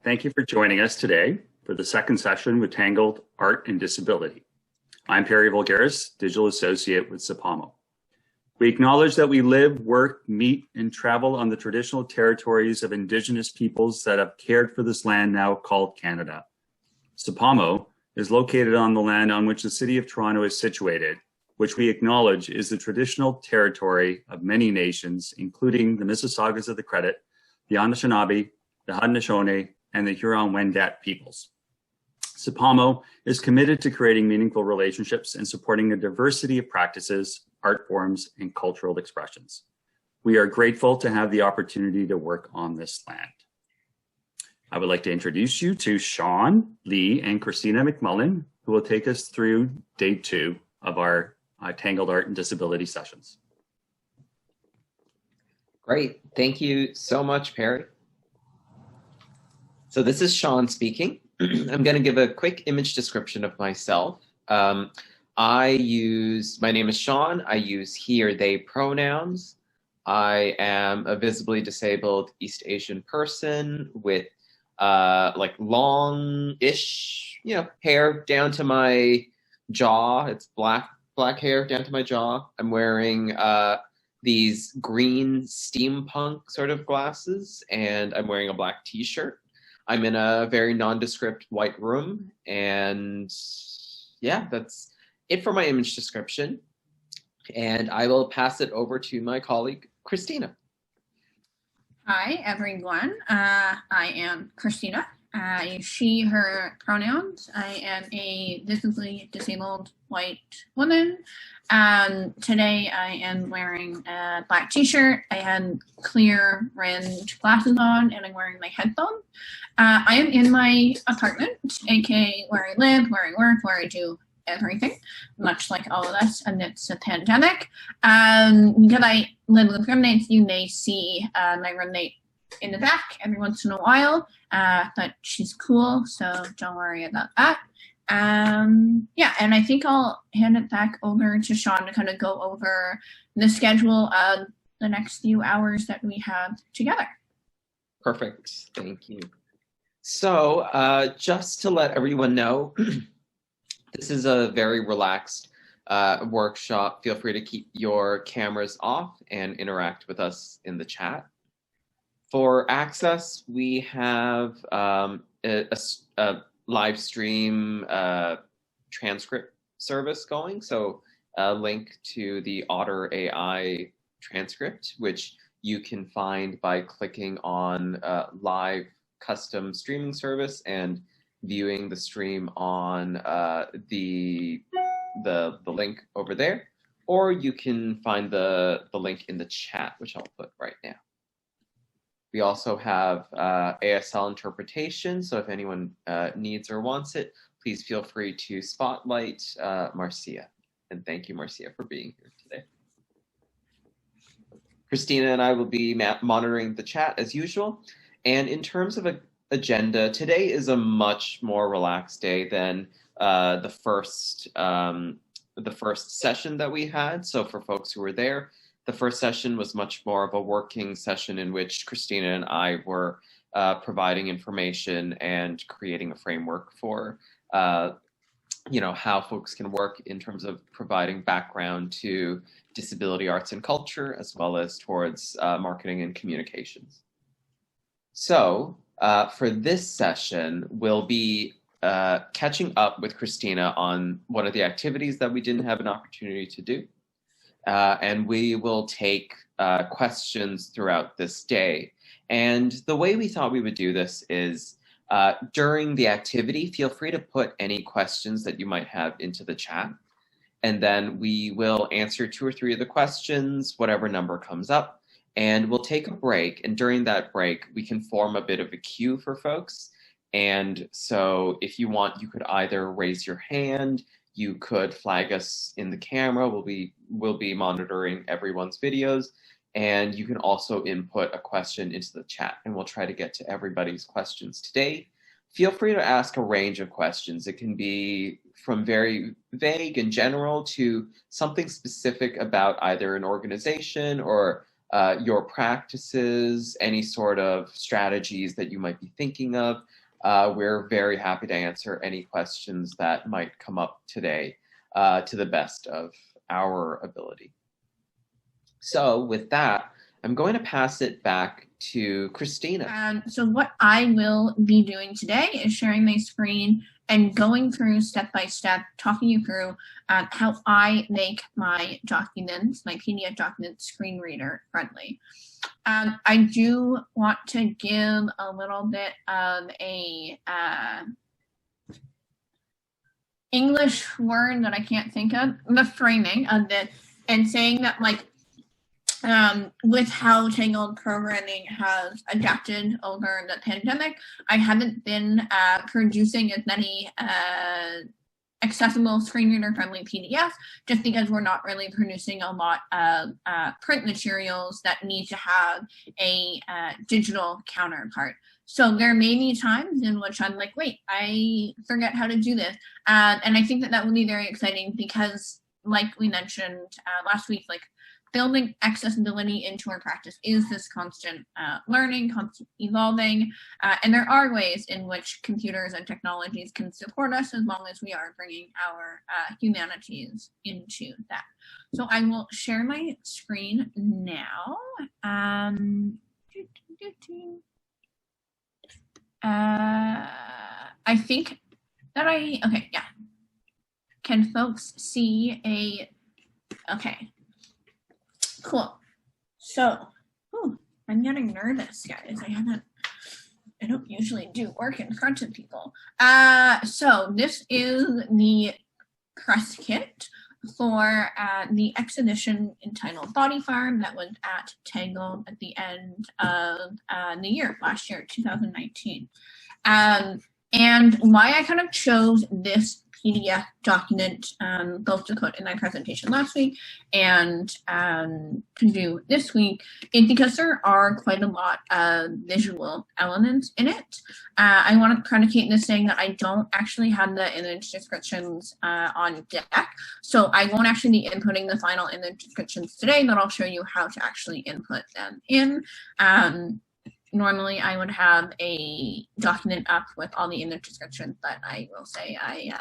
Thank you for joining us today for the second session with Tangled Art and Disability. I'm Perry Vulgaris, Digital Associate with CPAMO. We acknowledge that we live, work, meet, and travel on the traditional territories of Indigenous peoples that have cared for this land now called Canada. CPAMO is located on the land on which the City of Toronto is situated, which we acknowledge is the traditional territory of many nations, including the Mississaugas of the Credit, the Anishinaabe, the Haudenosaunee, and the Huron-Wendat peoples. CPAMO is committed to creating meaningful relationships and supporting a diversity of practices, art forms, and cultural expressions. We are grateful to have the opportunity to work on this land. I would like to introduce you to Sean, Lee, and Christina Mcmullin, who will take us through day 2 of our Tangled Art and Disability sessions. Great, thank you so much, Perry. So this is Sean speaking. I'm going to give a quick image description of myself. My name is Sean. I use he or they pronouns. I am a visibly disabled East Asian person with like long-ish, hair down to my jaw. It's black hair down to my jaw. I'm wearing these green steampunk sort of glasses, and I'm wearing a black t-shirt. I'm in a very nondescript white room, and yeah, that's it for my image description. And I will pass it over to my colleague, Christina. Hi, everyone. I am Christina. I use she, her pronouns. I am a visibly disabled white woman. Today I am wearing a black t-shirt. I had clear rimmed glasses on, and I'm wearing my headphones. I am in my apartment, aka where I live, where I work, where I do everything, much like all of us amidst a pandemic. Because I live with roommates, you may see my roommate in the back every once in a while, but she's cool, so don't worry about that. Yeah, and I think I'll hand it back over to Sean to kind of go over the schedule of the next few hours that we have together. Perfect, thank you. So just to let everyone know, this is a very relaxed workshop. Feel free to keep your cameras off and interact with us in the chat. For access, we have a live stream transcript service going. So a link to the Otter AI transcript, which you can find by clicking on live custom streaming service and viewing the stream on the link over there, or you can find the link in the chat, which I'll put right now. We also have Asl Interpretation, so if anyone needs or wants it, please feel free to spotlight Marcia. And thank you, Marcia, for being here today. Christina and I will be monitoring the chat as usual. And in terms of an agenda, today is a much more relaxed day than the first session that we had. So for folks who were there, the first session was much more of a working session in which Christina and I were providing information and creating a framework for how folks can work in terms of providing background to disability arts and culture, as well as towards marketing and communications. So for this session, we'll be catching up with Christina on one of the activities that we didn't have an opportunity to do. And we will take questions throughout this day. And the way we thought we would do this is during the activity, feel free to put any questions that you might have into the chat. And then we will answer 2 or 3 of the questions, whatever number comes up. And we'll take a break. And during that break, we can form a bit of a queue for folks. And so if you want, you could either raise your hand, you could flag us in the camera. We'll be monitoring everyone's videos. And you can also input a question into the chat, and we'll try to get to everybody's questions today. Feel free to ask a range of questions. It can be from very vague and general to something specific about either an organization or your practices, any sort of strategies that you might be thinking of. We're very happy to answer any questions that might come up today to the best of our ability. So with that, I'm going to pass it back to Christina. So what I will be doing today is sharing my screen and going through step by step, talking you through how I make my documents, my PDF documents, screen reader friendly. I do want to give a little bit of a English word that I can't think of, the framing of this, and saying that, like, with how Tangled programming has adapted over the pandemic, I haven't been producing as many accessible screen reader friendly PDFs, just because we're not really producing a lot of print materials that need to have a digital counterpart. So there may be times in which I'm like, wait, I forget how to do this. And I think that that will be very exciting because, like we mentioned last week, like, building accessibility into our practice is this constant learning, constant evolving, and there are ways in which computers and technologies can support us as long as we are bringing our humanities into that. So I will share my screen now. I think that okay, yeah. Can folks see okay. Cool. So, I'm getting nervous, guys. I don't usually do work in front of people. So this is the press kit for the exhibition entitled Body Farm that was at Tangled at the end of the year, last year, 2019. And why I kind of chose this PDF document, both to put in my presentation last week and to do this week, is because there are quite a lot of visual elements in it. I want to predicate this saying that I don't actually have the image descriptions on deck, so I won't actually be inputting the final image descriptions today, but I'll show you how to actually input them in. Normally, I would have a document up with all the image descriptions, but I will say I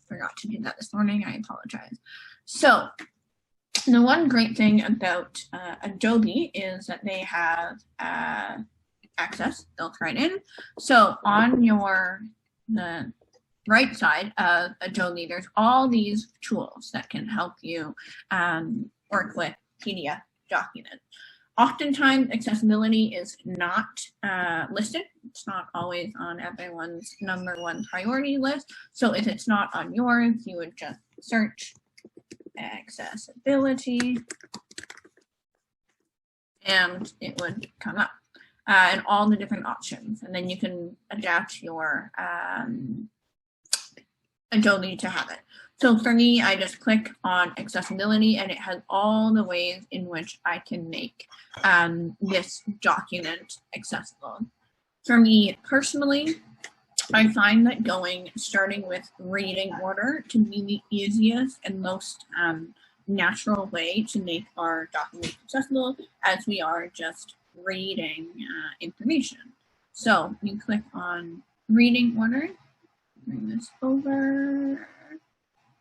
forgot to do that this morning. I apologize. So the one great thing about Adobe is that they have access built right in. So on the right side of Adobe, there's all these tools that can help you work with PDF documents. Oftentimes, accessibility is not listed. It's not always on everyone's #1 priority list. So if it's not on yours, you would just search accessibility and it would come up and all the different options. And then you can adapt your Adobe to have it. So for me, I just click on accessibility and it has all the ways in which I can make this document accessible. For me personally, I find that starting with reading order to be the easiest and most natural way to make our document accessible, as we are just reading information. So you click on reading order, bring this over,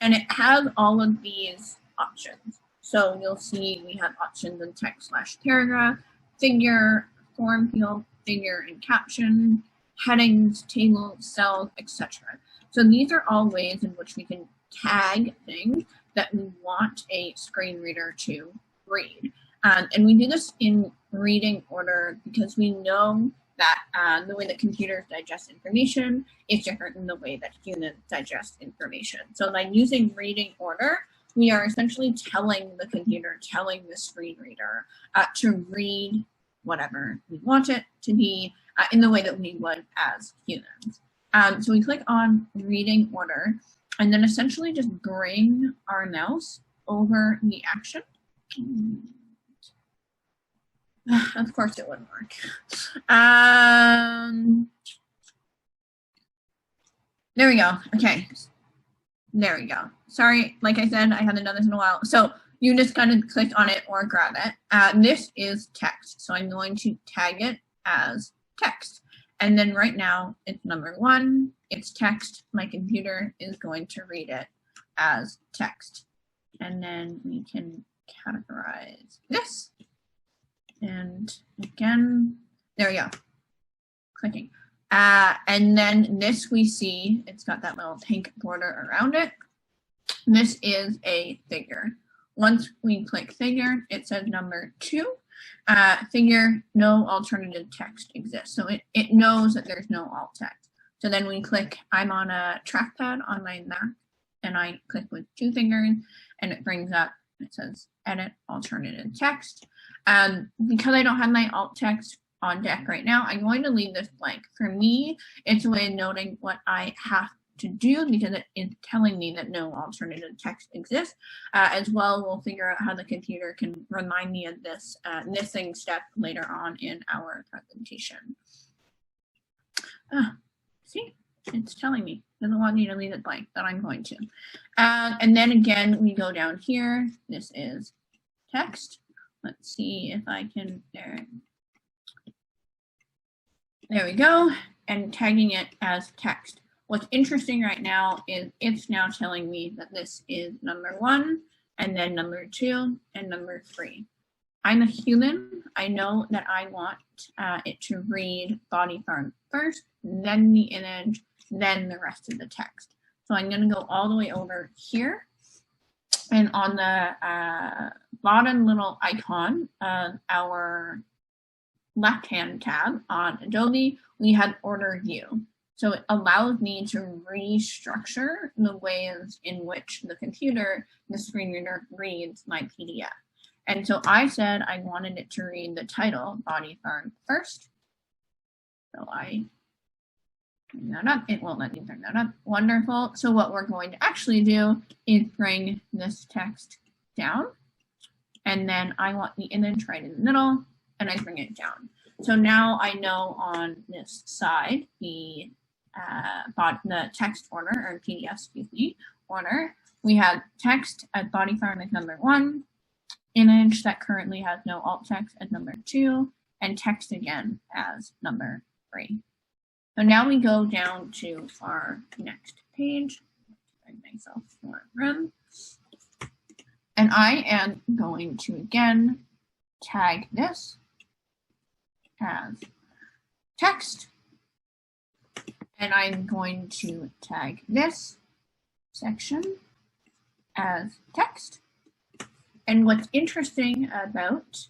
and it has all of these options. So you'll see we have options in text/paragraph, figure, form field, figure and caption, headings, tables, cells, etc. So these are all ways in which we can tag things that we want a screen reader to read. And we do this in reading order because we know that the way that computers digest information is different than the way that humans digest information. So by using reading order, we are essentially telling the computer, telling the screen reader to read whatever we want it to be in the way that we would as humans. So we click on reading order and then essentially just bring our mouse over the action. Of course it wouldn't work. There we go. Okay. There we go. Sorry, like I said, I haven't done this in a while. So you just kind of click on it or grab it. This is text, so I'm going to tag it as text. And then right now it's number 1, it's text. My computer is going to read it as text. And then we can categorize this. And again, there we go, clicking. And then this we see, it's got that little pink border around it. This is a figure. Once we click figure, it says number 2. Figure, no alternative text exists. So it knows that there's no alt text. So then we click, I'm on a trackpad on my Mac, and I click with 2 fingers, and it brings up, it says edit alternative text. Because I don't have my alt text on deck right now, I'm going to leave this blank. For me, it's a way of noting what I have to do because it is telling me that no alternative text exists. As well, we'll figure out how the computer can remind me of this missing step later on in our presentation. See, it's telling me, it doesn't want me to leave it blank, but I'm going to. And then again, we go down here. This is text. Let's see if I can, there we go, and tagging it as text. What's interesting right now is it's now telling me that this is number 1, and then number 2, and number 3. I'm a human. I know that I want it to read body part first, then the image, then the rest of the text. So I'm going to go all the way over here. And on the bottom little icon of our left-hand tab on Adobe, we have Order View. So it allows me to restructure the ways in which the computer, the screen reader, reads my PDF. And so I said I wanted it to read the title, Body Farm, first. So I turn that up. It won't let me turn that up. Wonderful. So what we're going to actually do is bring this text down. And then I want the image right in the middle, and I bring it down. So now I know on this side, the text order, or PDF, excuse me, order, we have text at body farm as number 1, image that currently has no alt text as number 2, and text again as number 3. So now we go down to our next page. Give myself more room. And I am going to again tag this as text. And I'm going to tag this section as text. And what's interesting about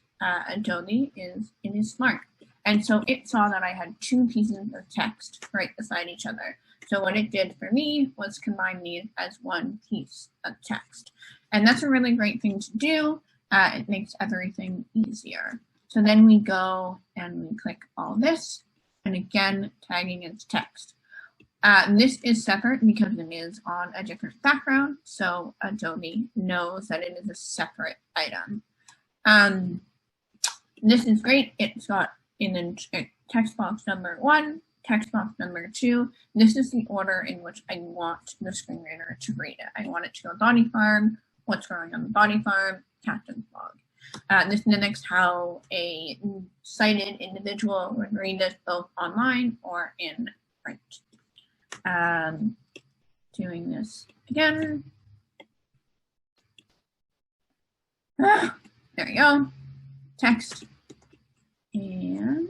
Adobe is it is smart. And so it saw that I had 2 pieces of text right beside each other. So what it did for me was combine these as 1 piece of text. And that's a really great thing to do. It makes everything easier. So then we go and we click all this, and again, tagging as text. This is separate because it is on a different background, so Adobe knows that it is a separate item. This is great. It's got in the text box number 1, text box number 2. This is the order in which I want the screen reader to read it. I want it to go body farm, what's growing on the body farm, captain's log. This mimics how a sighted individual would read this both online or in print. Doing this again. There we go. Text and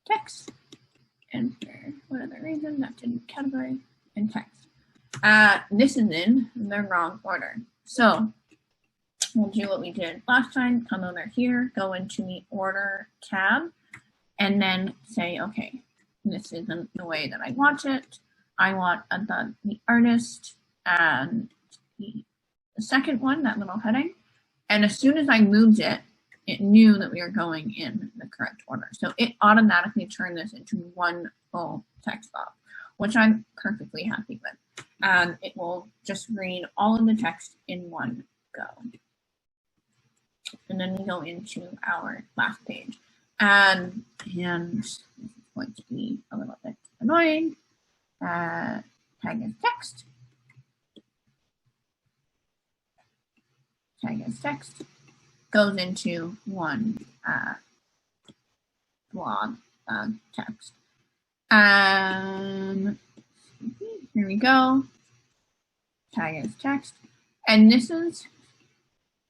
text. And for whatever reason, that didn't categorize, and text. This is in the wrong order. So we'll do what we did last time. Come over here, go into the Order tab, and then say, okay, this isn't the way that I want it. I want above the artist and the second one, that little heading. And as soon as I moved it, it knew that we were going in the correct order. So it automatically turned this into 1 full text box, which I'm perfectly happy with. It will just read all of the text in one go. And then we go into our last page. And this is going to be a little bit annoying. Tag as text. tag as text, goes into one blog text. Here we go, tag as text. And this is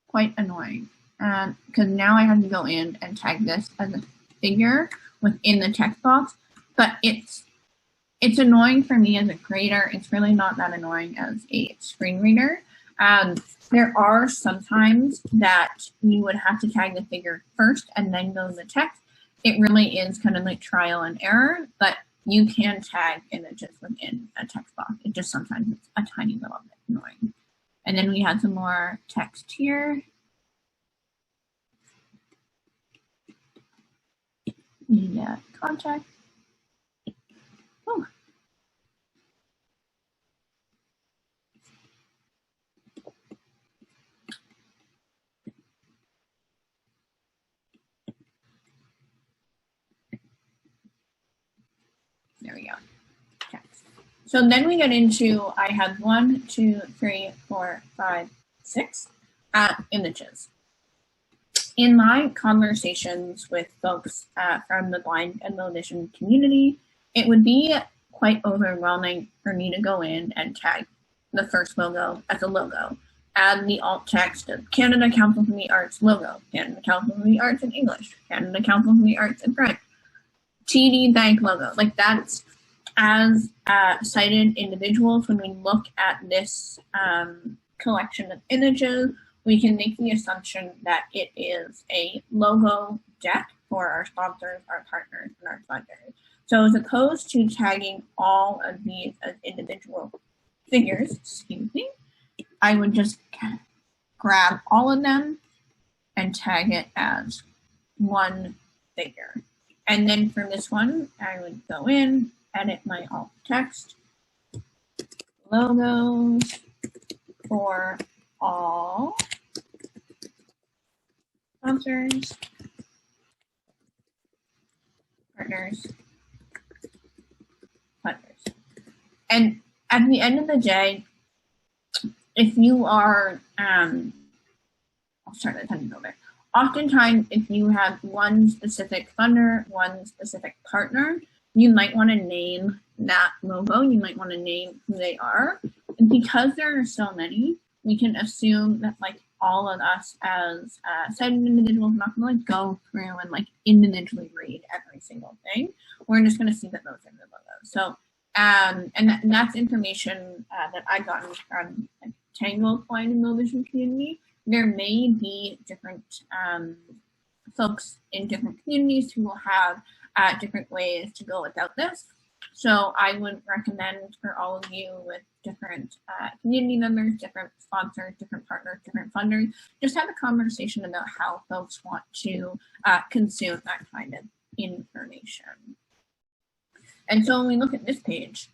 quite annoying because now I have to go in and tag this as a figure within the text box, but it's annoying for me as a creator. It's really not that annoying as a screen reader. There are sometimes that you would have to tag the figure first and then go to the text. It really is kind of like trial and error, but you can tag images within a text box. It just sometimes it's a tiny little bit annoying. And then we had some more text here. Media contact. Oh. There we go. Text. So then we get into, I have 1, 2, 3, 4, 5, 6 images. In my conversations with folks from the blind and low vision community, it would be quite overwhelming for me to go in and tag the first logo as a logo, add the alt text of Canada Council for the Arts logo, Canada Council for the Arts in English, Canada Council for the Arts in French, TD Bank logo. Like that's, as sighted individuals, when we look at this collection of images, we can make the assumption that it is a logo deck for our sponsors, our partners, and our funders. So as opposed to tagging all of these as individual figures, excuse me, I would just grab all of them and tag it as one figure. And then for this one, I would go in, edit my alt text, logos for all sponsors, partners, funders. And at the end of the day, if you are, I'll start at the over. Oftentimes, if you have one specific funder, one specific partner, you might want to name that logo. You might want to name who they are. And because there are so many, we can assume that like all of us as sighted individuals are not going to like go through and like individually read every single thing. We're just going to see that those are the logos. So, and that's information that I've gotten from like, Tangled blind and low vision community. There may be different folks in different communities who will have different ways to go about this. So I would recommend for all of you with different community members, different sponsors, different partners, different funders, just have a conversation about how folks want to consume that kind of information. And so when we look at this page,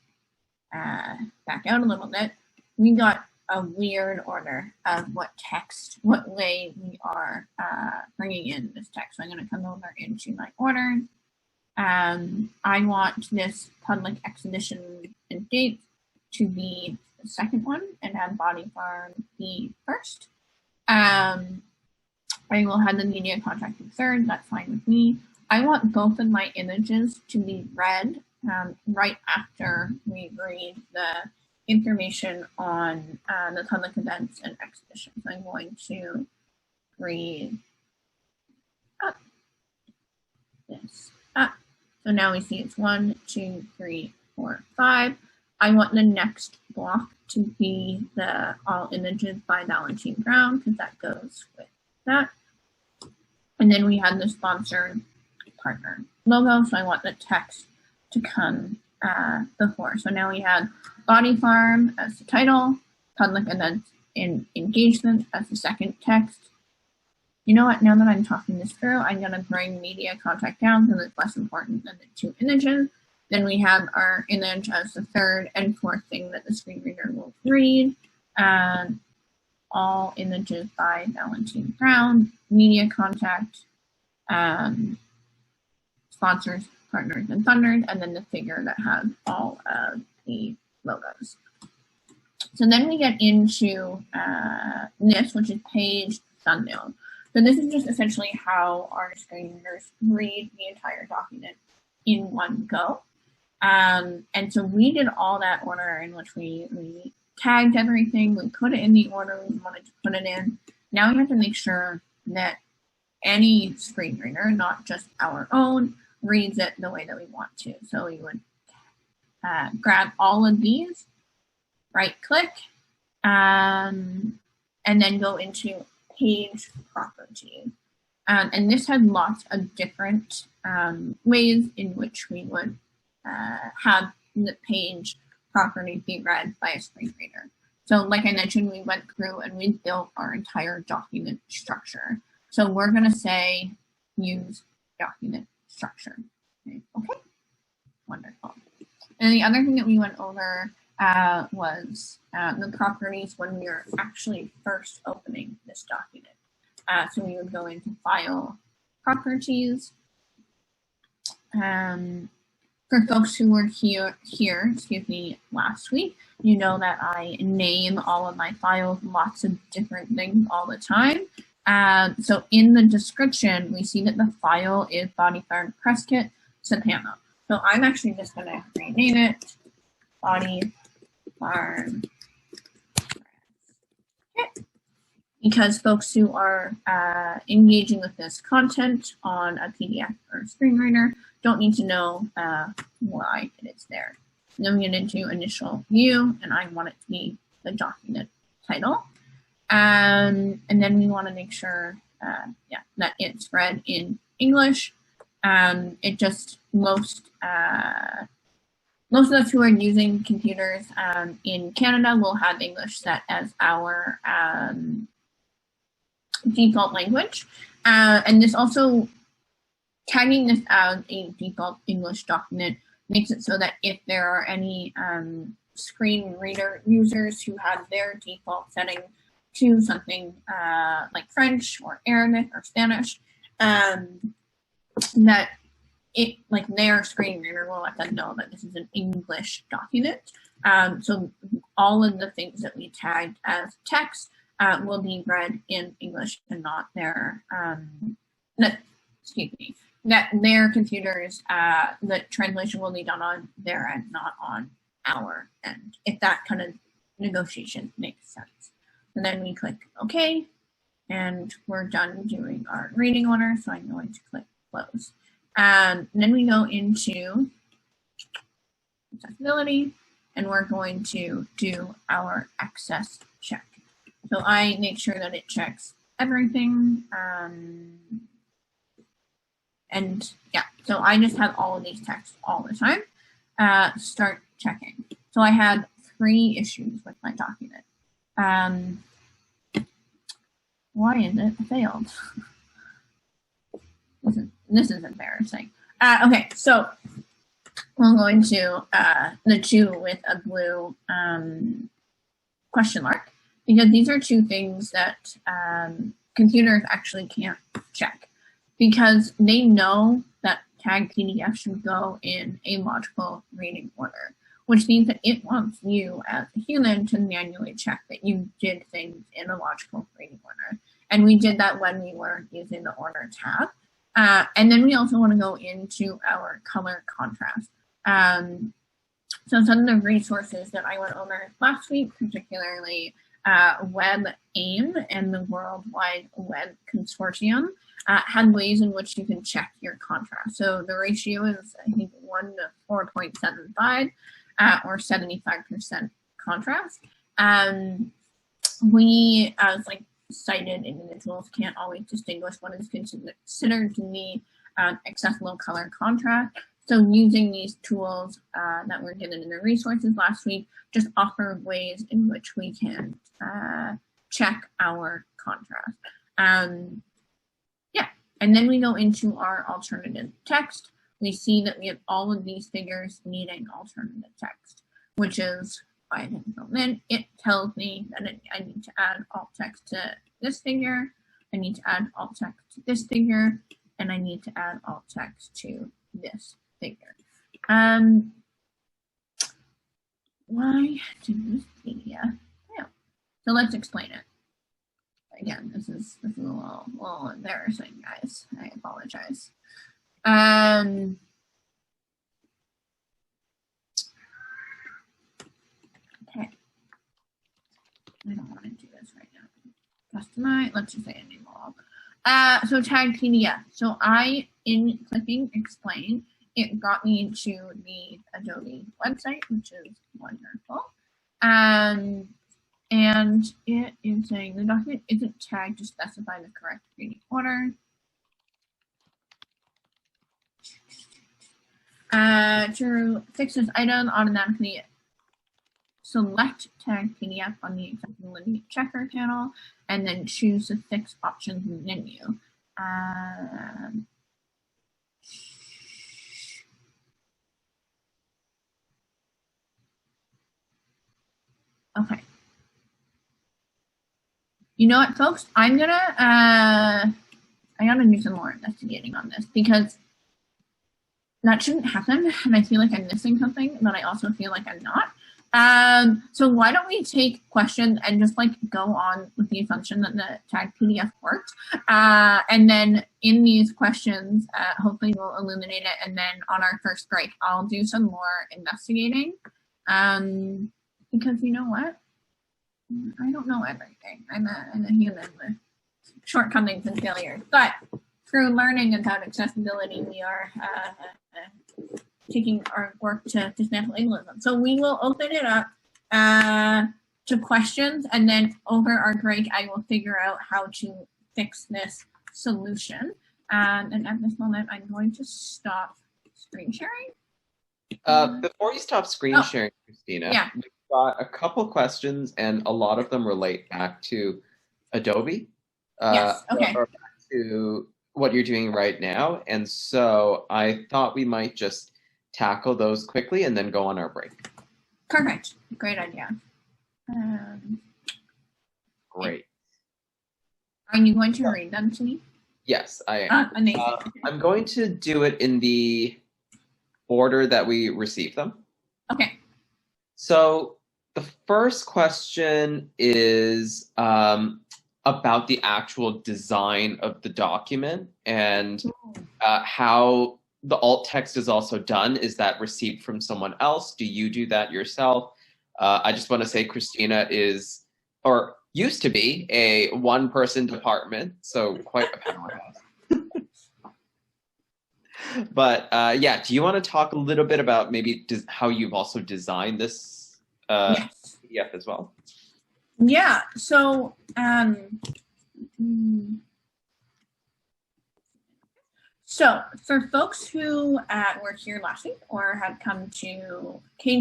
back out a little bit, we got a weird order of what text, what way we are bringing in this text. So I'm going to come over into my order. I want this public exhibition and date to be the second one and have body farm be first. I will have the media contract be third. That's fine with me. I want both of my images to be read right after we read the information on the public events and exhibitions. I'm going to read up this up. So now we see it's 1, 2, 3, 4, 5. I want the next block to be the all images by Valentine Brown because that goes with that. And then we have the sponsored partner logo. So I want the text to come before. So now we have Body Farm as the title, public events and engagement as the second text. You know what, now that I'm talking this through, I'm going to bring media contact down because it's less important than the two images. Then we have our image as the third and fourth thing that the screen reader will read. All images by Valentine Brown, media contact, sponsors, partners, and funders, and then the figure that has all of the logos. So then we get into this, which is page thumbnail. So this is just essentially how our screen readers read the entire document in one go. And so we did all that order in which we tagged everything, we put it in the order we wanted to put it in. Now we have to make sure that any screen reader, not just our own, reads it the way that we want to. So we would grab all of these, right click, and then go into page properties. And this had lots of different ways in which we would have the page property be read by a screen reader. So like I mentioned, we went through and we built our entire document structure. So we're going to say use document structure. Okay, wonderful. And the other thing that we went over was the properties when we were actually first opening this document. So we would go into File, Properties. For folks who were here, last week, you know that I name all of my files lots of different things all the time. So in the description, we see that the file is Body Farm Press Kit CPAMO. So I'm actually just going to rename it Body Farm Kit, because folks who are engaging with this content on a PDF or a screen reader don't need to know why it is there. And then we get into initial view, and I want it to be the document title. And then we want to make sure that it's read in English. It just most of us who are using computers in Canada will have English set as our default language. And this also, tagging this as a default English document makes it so that if there are any screen reader users who have their default setting to something like French or Arabic or Spanish, that it, like, their screen reader will let them know that this is an English document. So all of the things that we tagged as text will be read in English and not their, that their computers, the translation will be done on their end, not on our end, if that kind of negotiation makes sense. And then we click OK, and we're done doing our reading order, so I'm going to click Close. And then we go into accessibility, and we're going to do our access check. So I make sure that it checks everything. And yeah, so I just have all of these texts all the time. Start checking. So I had 3 issues with my document. Why is it failed? This is embarrassing. Okay, so we're going to the 2 with a blue question mark, because these are 2 things that computers actually can't check, because they know that tag PDF should go in a logical reading order, which means that it wants you as a human to manually check that you did things in a logical reading order. And we did that when we were using the order tab. And then we also want to go into our color contrast. So some of the resources that I went over last week, particularly WebAIM and the Worldwide Web Consortium, had ways in which you can check your contrast. So the ratio is, I think, 1 to 4.75 or 75% contrast. We, as like sighted individuals, can't always distinguish what is considered to be accessible color contrast. So using these tools that were given in the resources last week just offer ways in which we can check our contrast. Yeah, and then we go into our alternative text. We see that we have all of these figures needing alternative text, which is why I didn't go in. It tells me that I need to add alt text to this figure, I need to add alt text to this figure, and I need to add alt text to this figure. why did this PDF fail? So let's explain it. Again, this is a little embarrassing, guys. I apologize. Okay. I don't want to do this right now. Customize, let's just say enable all. So tag PDF. So in clicking explain, it got me to the Adobe website, which is wonderful. And it is saying the document isn't tagged to specify the correct reading order. To fix this item, automatically select tag PDF on the accessibility checker panel, and then choose the fix options menu. Okay. You know what, folks? I gotta do some more investigating on this, because that shouldn't happen, and I feel like I'm missing something, but I also feel like I'm not. So why don't we take questions and just like go on with the assumption that the tag PDF worked, and then in these questions, hopefully we'll illuminate it, and then on our first break, I'll do some more investigating, because you know what? I don't know everything. I'm a human with shortcomings and failures, but through learning about accessibility, we are taking our work to dismantle ableism. So we will open it up to questions, and then over our break, I will figure out how to fix this solution. And at this moment, I'm going to stop screen sharing. Before you stop screen sharing, Christina, yeah. We've got a couple questions, and a lot of them relate back to Adobe. Yes, okay. Or back to what you're doing right now. And so I thought we might just tackle those quickly and then go on our break. Perfect. Great idea. Great. Are you going to read them to me? Yes, I am. Amazing. I'm going to do it in the order that we received them. Okay. So the first question is about the actual design of the document and how the alt text is also done. Is that received from someone else? Do you do that yourself? I just want to say Christina is, or used to be, a one-person department, so quite a powerhouse. But yeah, do you want to talk a little bit about maybe how you've also designed this yes. PDF as well? Yeah, so so for folks who were here last week or had came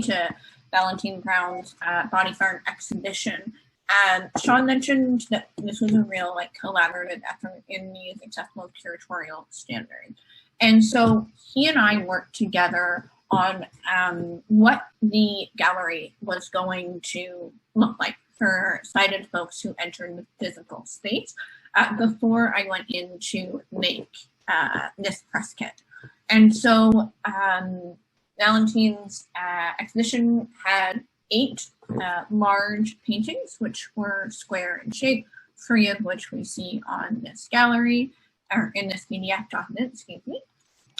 to Valentine Brown's Body Farm exhibition, Sean mentioned that this was a real like collaborative effort in these accessible curatorial standards. And so he and I worked together on what the gallery was going to look like for sighted folks who entered the physical space before I went in to make this press kit. And so Valentine's exhibition had 8 large paintings, which were square in shape, 3 of which we see on this gallery, or in this PDF document, excuse me.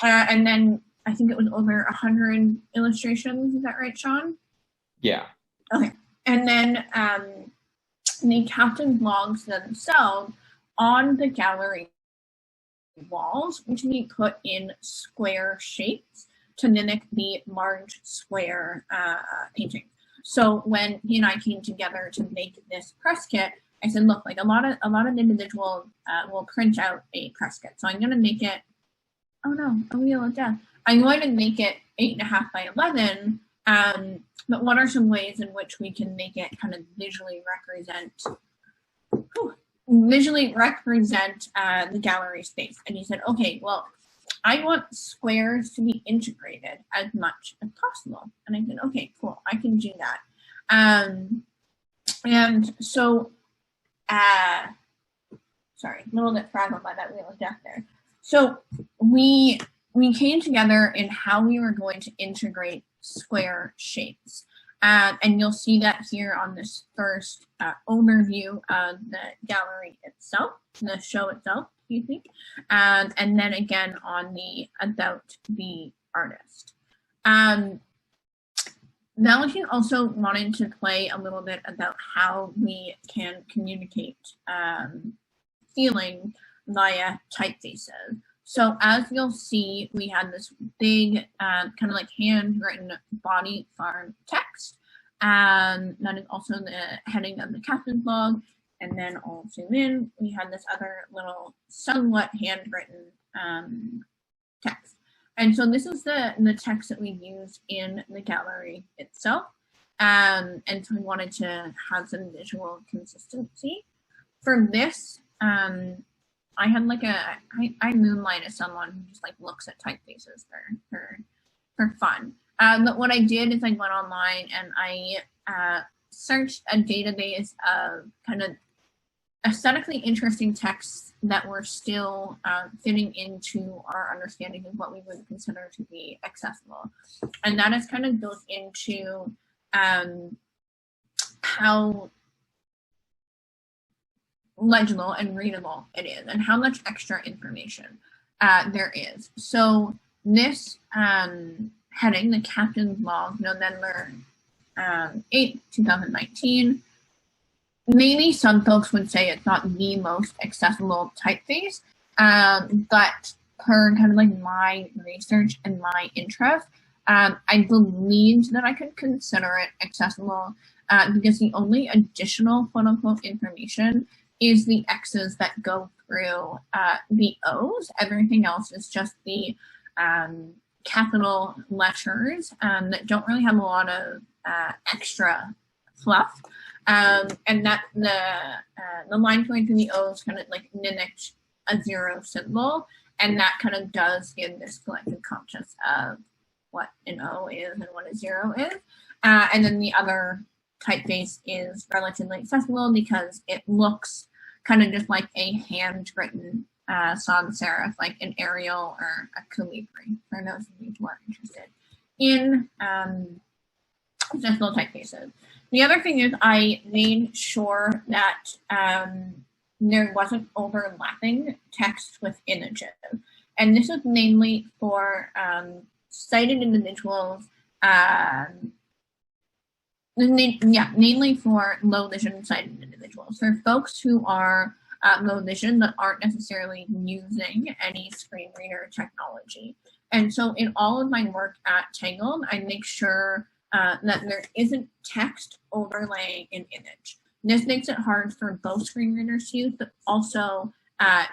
And then I think it was over 100 illustrations. Is that right, Sean? Yeah. Okay. And then the captain's logs themselves on the gallery walls, which we put in square shapes to mimic the large square painting. So when he and I came together to make this press kit, I said, look, like a lot of individuals will print out a press kit. So I'm going to make it, oh no, a wheel of death. I'm going to make it 8.5 by 11. But what are some ways in which we can make it kind of visually represent the gallery space? And he said, okay, well, I want squares to be integrated as much as possible. And I said, okay, cool, I can do that. And so, sorry, a little bit frazzled by that wheel of death there. So we came together in how we were going to integrate square shapes. And you'll see that here on this first overview of the gallery itself, the show itself, excuse me, and then again on the About the Artist. Valentin also wanted to play a little bit about how we can communicate feeling via typefaces. So as you'll see, we had this big kind of like handwritten body farm text, and that is also the heading of the captain's log. And then I'll zoom in, we had this other little somewhat handwritten text. And so this is the text that we use in the gallery itself. And so we wanted to have some visual consistency. For this, I had like I moonlight as someone who just like looks at typefaces for fun. But what I did is I went online and I searched a database of kind of aesthetically interesting texts that were still fitting into our understanding of what we would consider to be accessible. And that is kind of built into how legible and readable it is and how much extra information there is. So this heading, the Captain's Log, November 8th, 2019, maybe some folks would say it's not the most accessible typeface, but per kind of like my research and my interest, I believed that I could consider it accessible because the only additional quote-unquote information is the X's that go through the O's. Everything else is just the capital letters that don't really have a lot of extra fluff. And that the line going through the O's kind of like mimics a zero symbol, and that kind of does give this collective conscious of what an O is and what a zero is. And then the other typeface is relatively accessible because it looks kind of just like a handwritten sans serif, like an Arial or a Calibri, for those of you who are interested in accessible typefaces. The other thing is I made sure that there wasn't overlapping text with images. And this is mainly for sighted individuals, mainly for low vision sighted individuals. For folks who are low vision that aren't necessarily using any screen reader technology. And so in all of my work at Tangled, I make sure that there isn't text overlaying an image. This makes it hard for both screen readers to use, but also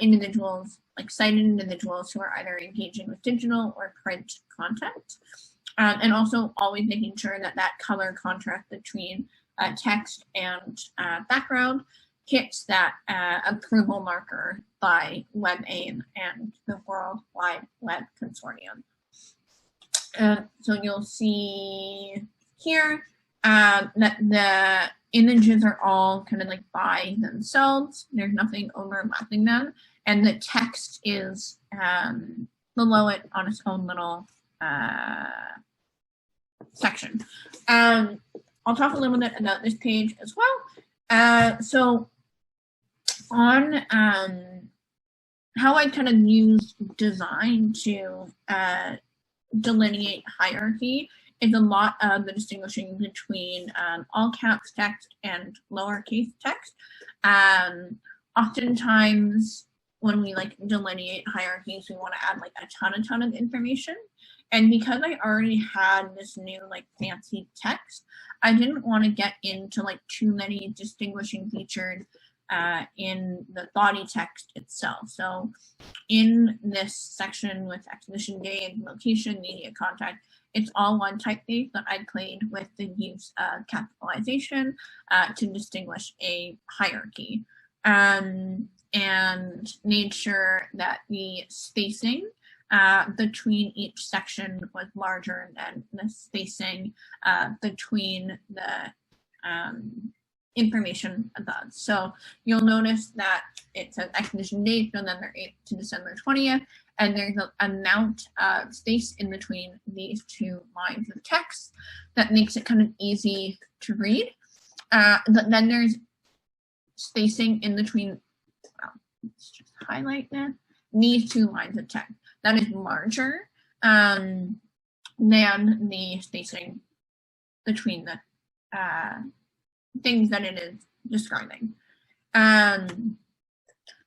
individuals, like sighted individuals who are either engaging with digital or print content. And also always making sure that that color contrast between text and background hits that approval marker by WebAIM and the World Wide Web Consortium. So you'll see here that the images are all kind of like by themselves. There's nothing overlapping them. And the text is below it on its own little section. I'll talk a little bit about this page as well. So on how I kind of use design to delineate hierarchy is a lot of the distinguishing between all caps text and lowercase text. Oftentimes when we like delineate hierarchies, we want to add like a ton of information. And because I already had this new like fancy text, I didn't want to get into like too many distinguishing features in the body text itself. So in this section with exhibition date, location, media contact, it's all one typeface, but I played with the use of capitalization to distinguish a hierarchy, and made sure that the spacing between each section was larger than the spacing between the information above. So you'll notice that it says exhibition date, November 8th to December 20th, and there's an amount of space in between these two lines of text that makes it kind of easy to read. But then there's spacing in between, let's just highlight that, these two lines of text that is larger than the spacing between the things that it is describing.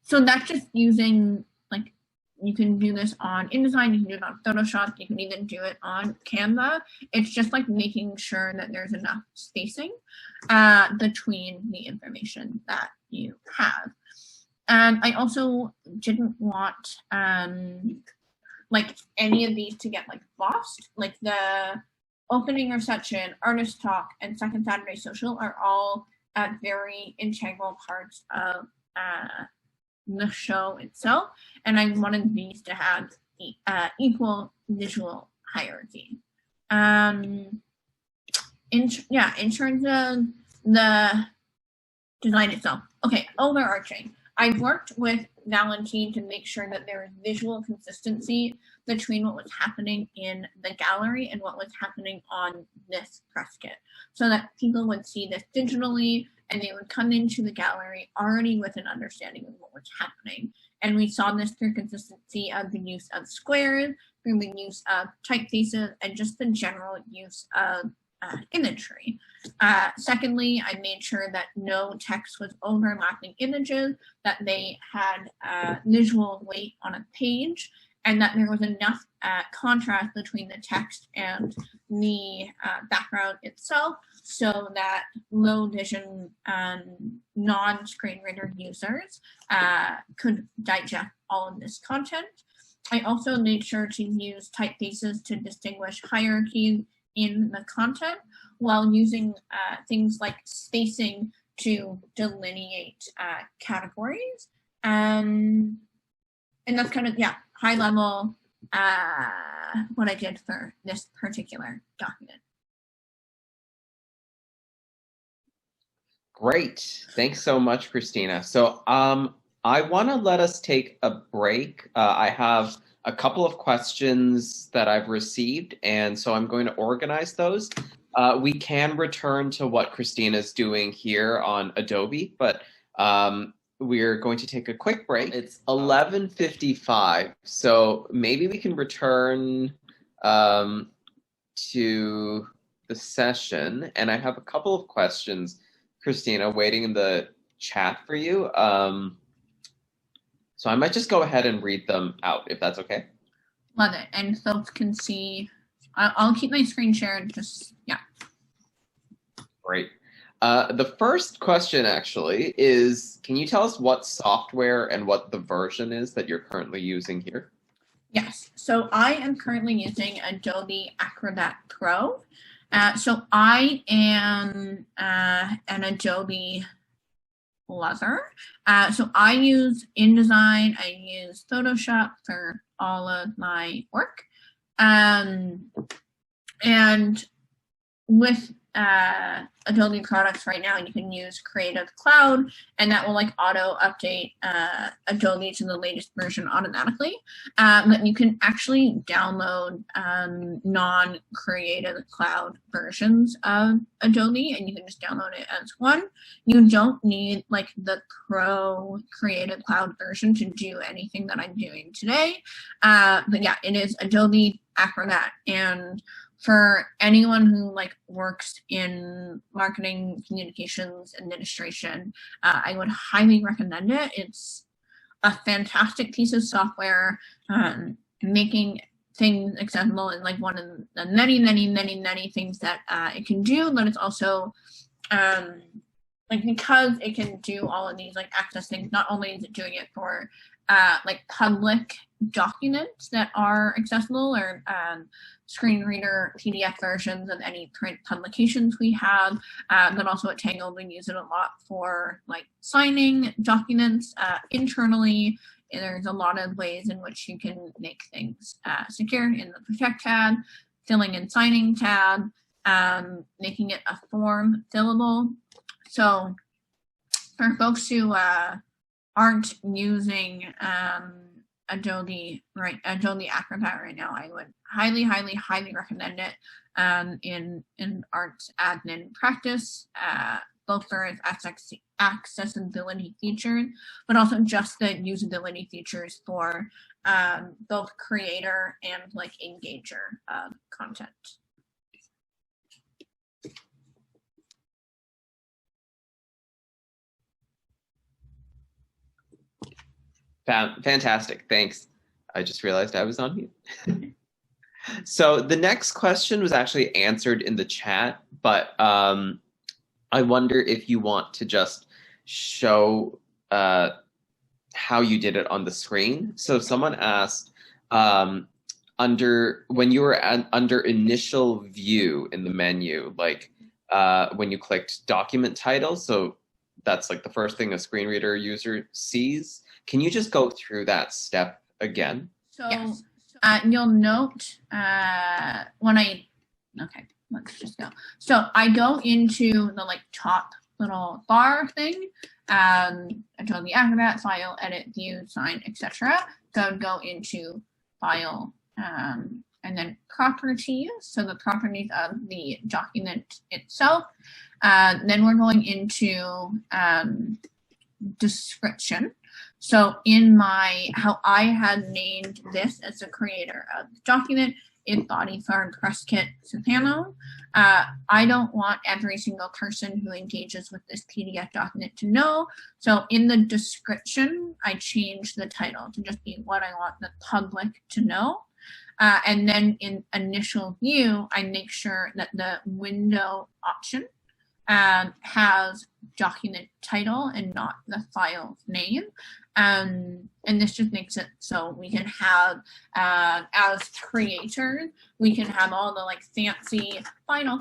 So that's just using, like, you can do this on InDesign, you can do it on Photoshop, you can even do it on Canva. It's just like making sure that there's enough spacing between the information that you have. I also didn't want like any of these to get like lost. Like the opening reception, artist talk, and Second Saturday Social are all very integral parts of the show itself, and I wanted these to have equal visual hierarchy. In terms of the design itself, okay, overarching. I worked with Valentine to make sure that there was visual consistency between what was happening in the gallery and what was happening on this press kit, so that people would see this digitally and they would come into the gallery already with an understanding of what was happening. And we saw this through consistency of the use of squares, through the use of typefaces, and just the general use of imagery. Secondly, I made sure that no text was overlapping images, that they had visual weight on a page, and that there was enough contrast between the text and the background itself, so that low vision non-screen reader users could digest all of this content. I also made sure to use typefaces to distinguish hierarchies in the content, while using things like spacing to delineate categories. And that's kind of, yeah, high level what I did for this particular document. Great. Thanks so much, Christina. So I want to let us take a break. I have a couple of questions that I've received, and so I'm going to organize those. We can return to what Christina's doing here on Adobe, but we're going to take a quick break. It's 11:55, so maybe we can return to the session. And I have a couple of questions, Christina, waiting in the chat for you. So I might just go ahead and read them out, if that's okay. Love it. And folks can see, I'll keep my screen shared, just, yeah. Great. The first question actually is, can you tell us what software and what the version is that you're currently using here? Yes, so I am currently using Adobe Acrobat Pro. So I am an Adobe lover. So I use InDesign, I use Photoshop for all of my work. And with Adobe products right now, you can use Creative Cloud, and that will like auto update Adobe to the latest version automatically. But you can actually download non-Creative Cloud versions of Adobe, and you can just download it as one. You don't need like the Pro Creative Cloud version to do anything that I'm doing today. But yeah, it is Adobe Acrobat, and for anyone who like works in marketing, communications, administration, I would highly recommend it. It's a fantastic piece of software, making things accessible and like one of the many things that it can do. But it's also like, because it can do all of these like access things, not only is it doing it for like public documents that are accessible, or screen reader PDF versions of any print publications we have, but also at Tangled we use it a lot for like signing documents internally. And there's a lot of ways in which you can make things secure in the Protect tab, filling and signing tab, making it a form fillable. So for folks who aren't using Adobe Acrobat right now, I would highly, highly, highly recommend it in arts admin practice, both for its accessibility features, but also just the usability features for both creator and like engager content. Fantastic, thanks. I just realized I was on mute. So the next question was actually answered in the chat, but I wonder if you want to just show how you did it on the screen. So someone asked, when you were under initial view in the menu, like when you clicked document title, so that's like the first thing a screen reader user sees. Can you just go through that step again? So yes. You'll note okay, let's just go. So I go into the like top little bar thing, Adobe Acrobat, File, Edit, View, Sign, etc. So go into File, and then Properties. So the properties of the document itself. Then we're going into Description. So in how I had named this as the creator of the document is Body Farm Press Kit CPAMO. I don't want every single person who engages with this PDF document to know. So in the description, I changed the title to just be what I want the public to know. And then in initial view, I make sure that the window option has document title and not the file name. And this just makes it so we can have, as creators, we can have all the like fancy final,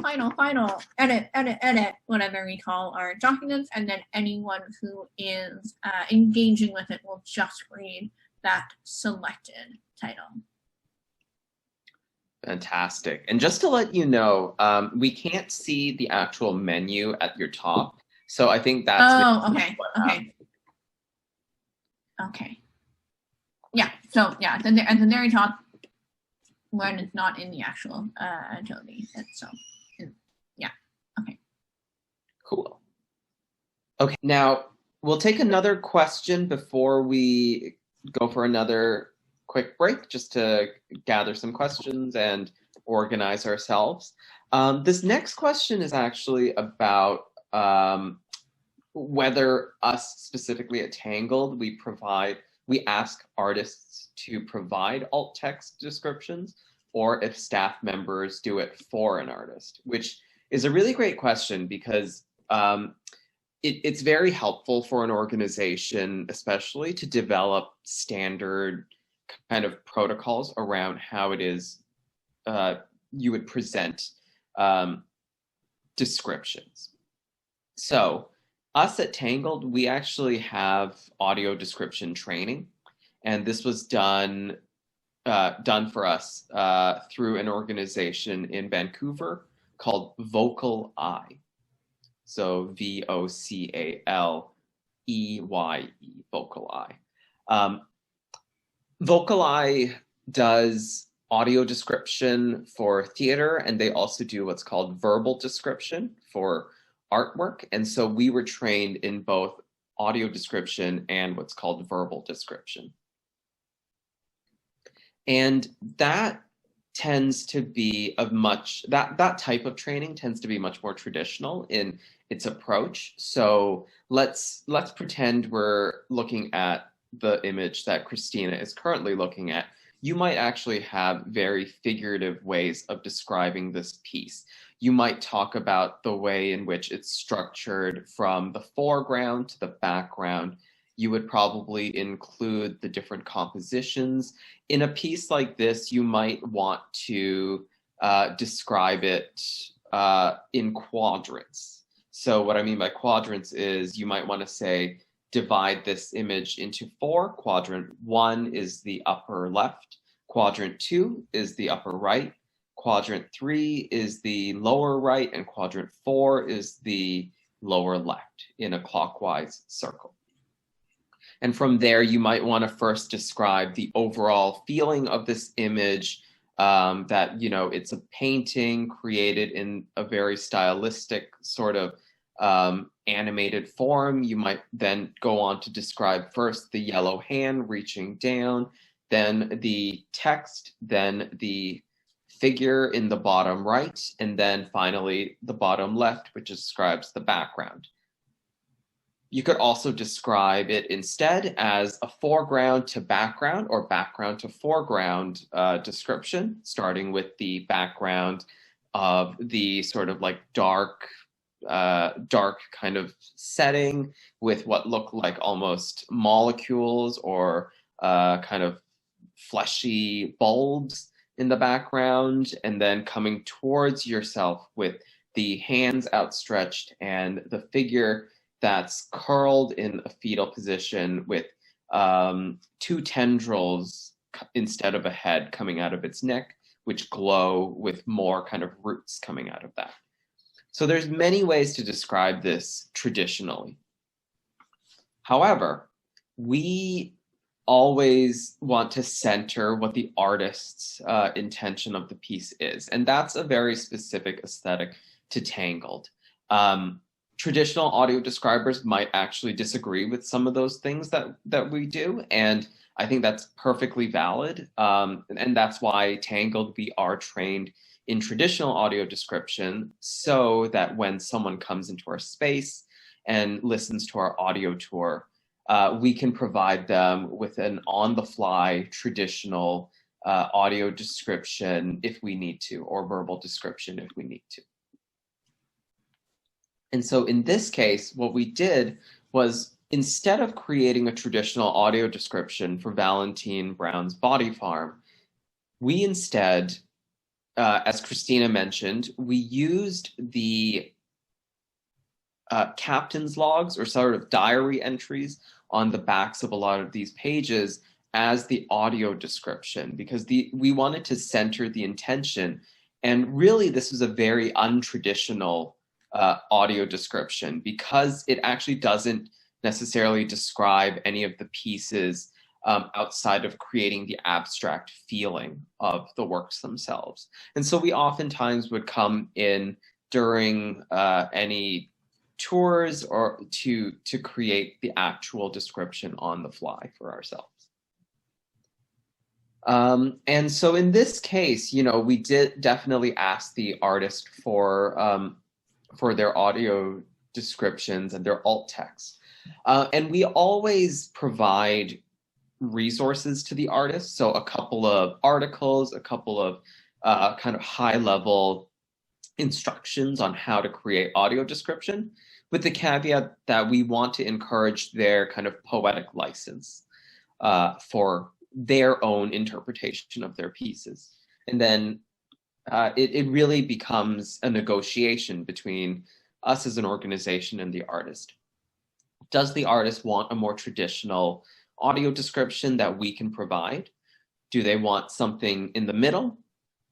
edit, whatever we call our documents. And then anyone who is engaging with it will just read that selected title. Fantastic. And just to let you know, we can't see the actual menu at your top. So I think that's Okay. Yeah, so yeah, at the very top, when it's not in the actual Adobe itself. Yeah, okay. Cool. Okay, now we'll take another question before we go for another quick break, just to gather some questions and organize ourselves. This next question is actually about whether us specifically at Tangled, we ask artists to provide alt text descriptions, or if staff members do it for an artist, which is a really great question because it's very helpful for an organization, especially to develop standard kind of protocols around how it is you would present descriptions. So us at Tangled, we actually have audio description training, and this was done for us through an organization in Vancouver called Vocal Eye. So VOCALEYE, Vocal Eye. Vocal Eye does audio description for theater, and they also do what's called verbal description for artwork. And so we were trained in both audio description and what's called verbal description. And that tends to be that type of training tends to be much more traditional in its approach. So let's pretend we're looking at the image that Christina is currently looking at. You might actually have very figurative ways of describing this piece. You might talk about the way in which it's structured from the foreground to the background. You would probably include the different compositions. In a piece like this, you might want to describe it in quadrants. So what I mean by quadrants is you might want to say, divide this image into 4. Quadrant 1 is the upper left. Quadrant 2 is the upper right. Quadrant 3 is the lower right, and quadrant 4 is the lower left in a clockwise circle. And from there, you might want to first describe the overall feeling of this image, that, you know, it's a painting created in a very stylistic sort of animated form. You might then go on to describe first the yellow hand reaching down, then the text, then the figure in the bottom right, and then finally the bottom left, which describes the background. You could also describe it instead as a foreground to background or background to foreground description, starting with the background of the sort of like dark kind of setting with what look like almost molecules or kind of fleshy bulbs in the background, and then coming towards yourself with the hands outstretched and the figure that's curled in a fetal position with two tendrils instead of a head coming out of its neck, which glow with more kind of roots coming out of that. So there's many ways to describe this traditionally. However, we always want to center what the artist's intention of the piece is. And that's a very specific aesthetic to Tangled. Traditional audio describers might actually disagree with some of those things that we do. And I think that's perfectly valid. And that's why Tangled, we are trained in traditional audio description so that when someone comes into our space and listens to our audio tour, we can provide them with an on-the-fly traditional audio description if we need to, or verbal description if we need to. And so in this case, what we did was, instead of creating a traditional audio description for Valentine Brown's Body Farm, we instead, as Christina mentioned, we used the captain's logs, or sort of diary entries on the backs of a lot of these pages as the audio description, because we wanted to center the intention. And really, this was a very untraditional audio description, because it actually doesn't necessarily describe any of the pieces outside of creating the abstract feeling of the works themselves. And so we oftentimes would come in during any tours or to create the actual description on the fly for ourselves. And so in this case, you know, we did definitely ask the artist for their audio descriptions and their alt text. And we always provide resources to the artist. So a couple of articles, a couple of kind of high-level instructions on how to create audio description, with the caveat that we want to encourage their kind of poetic license for their own interpretation of their pieces. And then it really becomes a negotiation between us as an organization and the artist. Does the artist want a more traditional audio description that we can provide? Do they want something in the middle?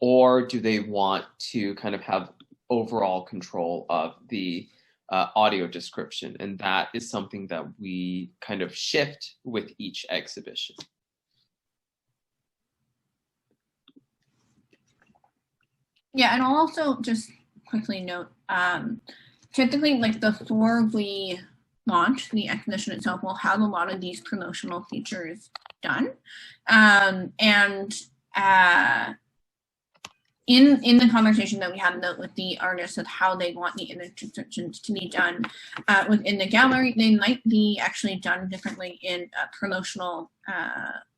Or do they want to kind of have overall control of the audio description? And that is something that we kind of shift with each exhibition. Yeah, and I'll also just quickly note, typically, like before we launch, the exhibition itself will have a lot of these promotional features done. In the conversation that we had with the artists of how they want the image descriptions to be done within the gallery, they might be actually done differently in a promotional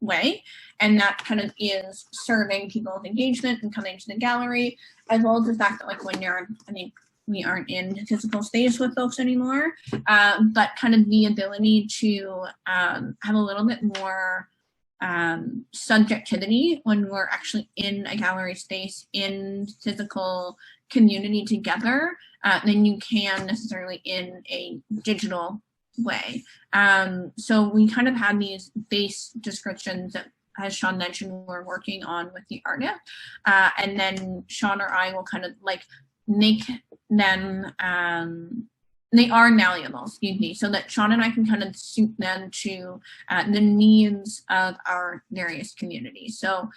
way. And that kind of is serving people's engagement and coming to the gallery, as well as the fact that, like, when you're, I think we aren't in physical space with folks anymore, but kind of the ability to have a little bit more subjectivity when we're actually in a gallery space, in physical community together, than you can necessarily in a digital way. So we kind of had these base descriptions that, as Sean mentioned, we're working on with the artist. And then Sean or I will kind of like make them they are malleable, excuse me, so that Sean and I can kind of suit them to the needs of our various communities. So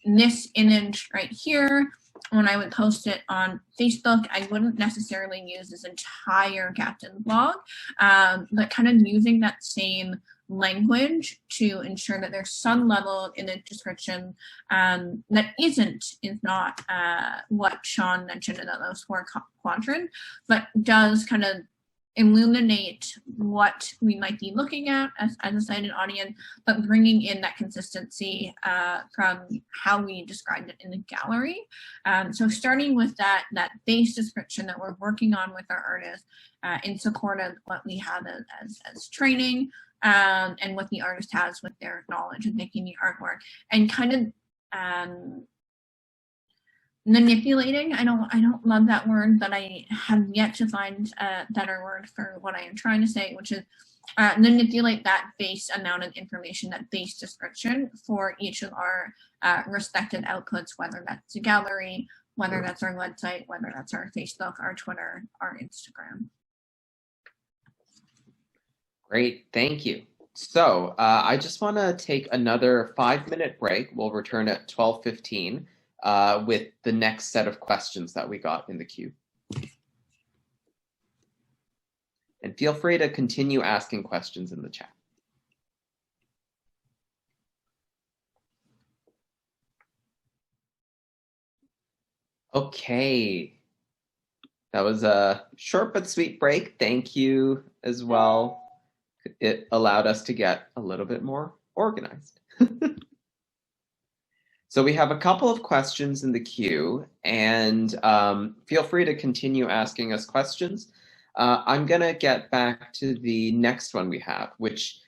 this image right here, when I would post it on Facebook, I wouldn't necessarily use this entire captain blog, but kind of using that same language to ensure that there's some level in the description that is not what Sean mentioned in those 4 quadrants, but does kind of illuminate what we might be looking at as a sighted audience, but bringing in that consistency from how we described it in the gallery. So starting with that base description that we're working on with our artists in support of what we have as training, and what the artist has with their knowledge of making the artwork, and kind of manipulating. I don't love that word, but I have yet to find a better word for what I am trying to say, which is manipulate that base amount of information, that base description for each of our respective outputs, whether that's a gallery, whether that's our website, whether that's our Facebook, our Twitter, our Instagram. Great, thank you. So I just want to take another 5-minute break. We'll return at 12:15 with the next set of questions that we got in the queue. And feel free to continue asking questions in the chat. Okay, that was a short but sweet break. Thank you as well. It allowed us to get a little bit more organized. So we have a couple of questions in the queue, and feel free to continue asking us questions. I'm gonna get back to the next one we have, which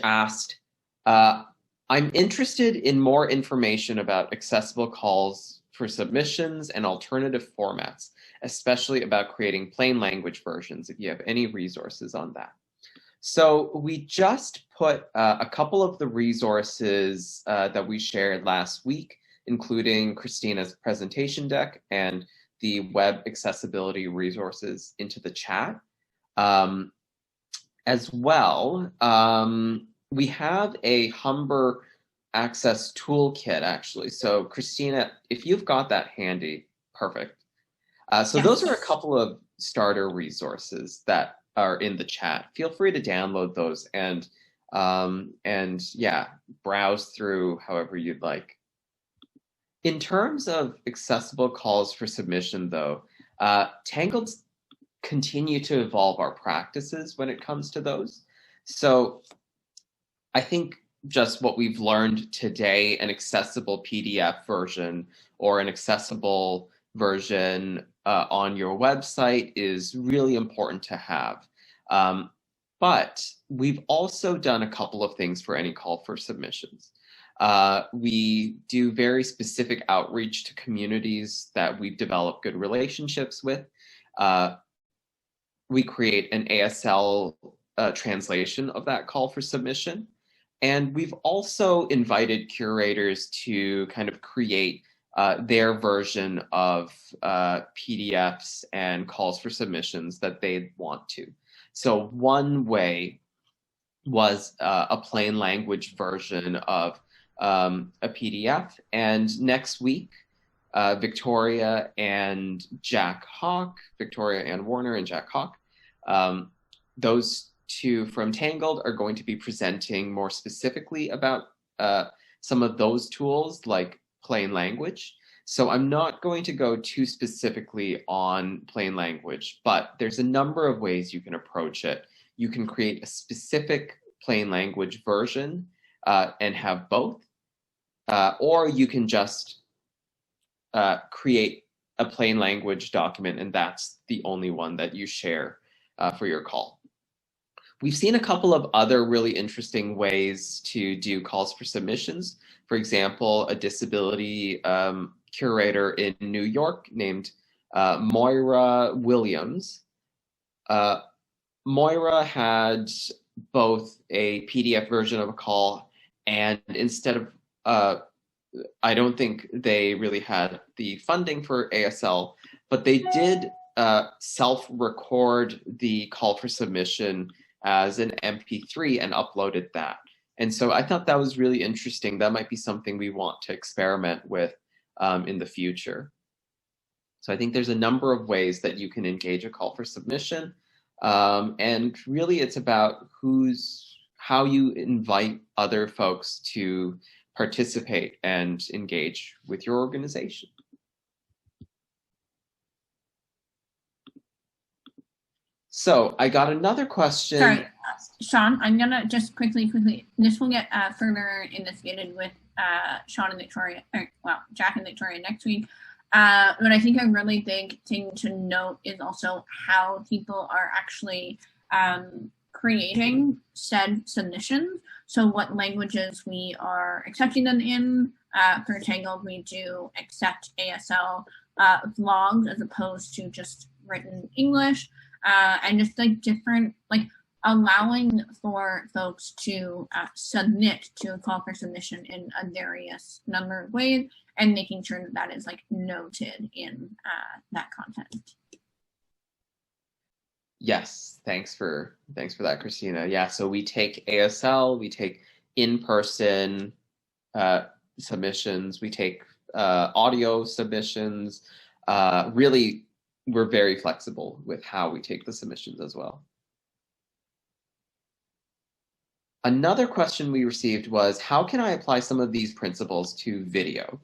asked, I'm interested in more information about accessible calls for submissions and alternative formats, especially about creating plain language versions, if you have any resources on that. So we just put a couple of the resources that we shared last week, including Christina's presentation deck and the web accessibility resources, into the chat. As well, we have a Humber Access Toolkit, actually. So Christina, if you've got that handy, perfect. So those are a couple of starter resources that are in the chat. Feel free to download those and yeah, browse through however you'd like. In terms of accessible calls for submission, though, Tangled's continue to evolve our practices when it comes to those. So I think just what we've learned today, an accessible PDF version or an accessible version on your website is really important to have. But we've also done a couple of things for any call for submissions. We do very specific outreach to communities that we've developed good relationships with. We create an ASL translation of that call for submission. And we've also invited curators to kind of create their version of PDFs and calls for submissions that they want to. So one way was a plain language version of a PDF. And next week, Victoria and Jack Hawk, Victoria Ann Warner and Jack Hawk, those two from Tangled are going to be presenting more specifically about some of those tools like plain language. So I'm not going to go too specifically on plain language, but there's a number of ways you can approach it. You can create a specific plain language version and have both, or you can just create a plain language document and that's the only one that you share for your call. We've seen a couple of other really interesting ways to do calls for submissions. For example, a disability curator in New York named Moira Williams. Moira had both a PDF version of a call and instead of, I don't think they really had the funding for ASL, but they did self-record the call for submission as an MP3 and uploaded that. And so I thought that was really interesting. That might be something we want to experiment with in the future. So I think there's a number of ways that you can engage a call for submission. And really it's about how you invite other folks to participate and engage with your organization. So I got another question. Sorry, Sean, I'm gonna just quickly, this will get further investigated with Sean and Victoria, well, Jack and Victoria next week. But I think a really big thing to note is also how people are actually creating said submissions. So what languages we are accepting them in. For Tangled, we do accept ASL vlogs as opposed to just written English. And just like different, like allowing for folks to submit to a call for submission in a various number of ways and making sure that that is like noted in that content. Yes, thanks for that, Christina. Yeah, so we take ASL, we take in-person submissions, we take audio submissions. Really, we're very flexible with how we take the submissions as well. Another question we received was, how can I apply some of these principles to video?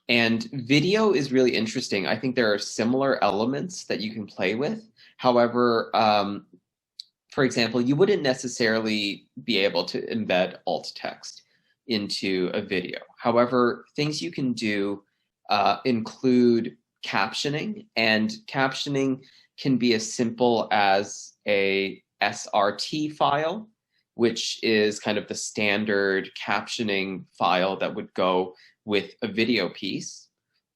And video is really interesting. I think there are similar elements that you can play with. However, for example, you wouldn't necessarily be able to embed alt text into a video. However, things you can do include captioning, and captioning can be as simple as a SRT file, which is kind of the standard captioning file that would go with a video piece.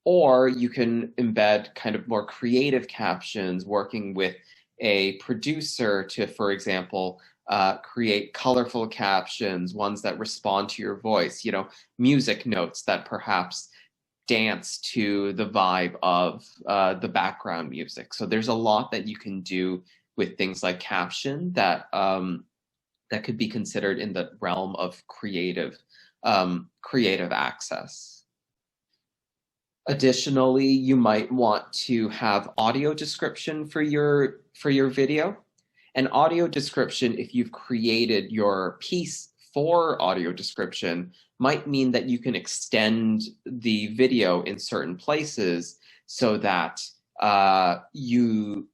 Or you can embed kind of more creative captions, working with a producer to, for example, create colorful captions, ones that respond to your voice, music notes that perhaps dance to the vibe of the background music. So there's a lot that you can do with things like caption that that could be considered in the realm of creative access. Additionally, you might want to have audio description for your video. And audio description, if you've created your piece for audio description, might mean that you can extend the video in certain places so that you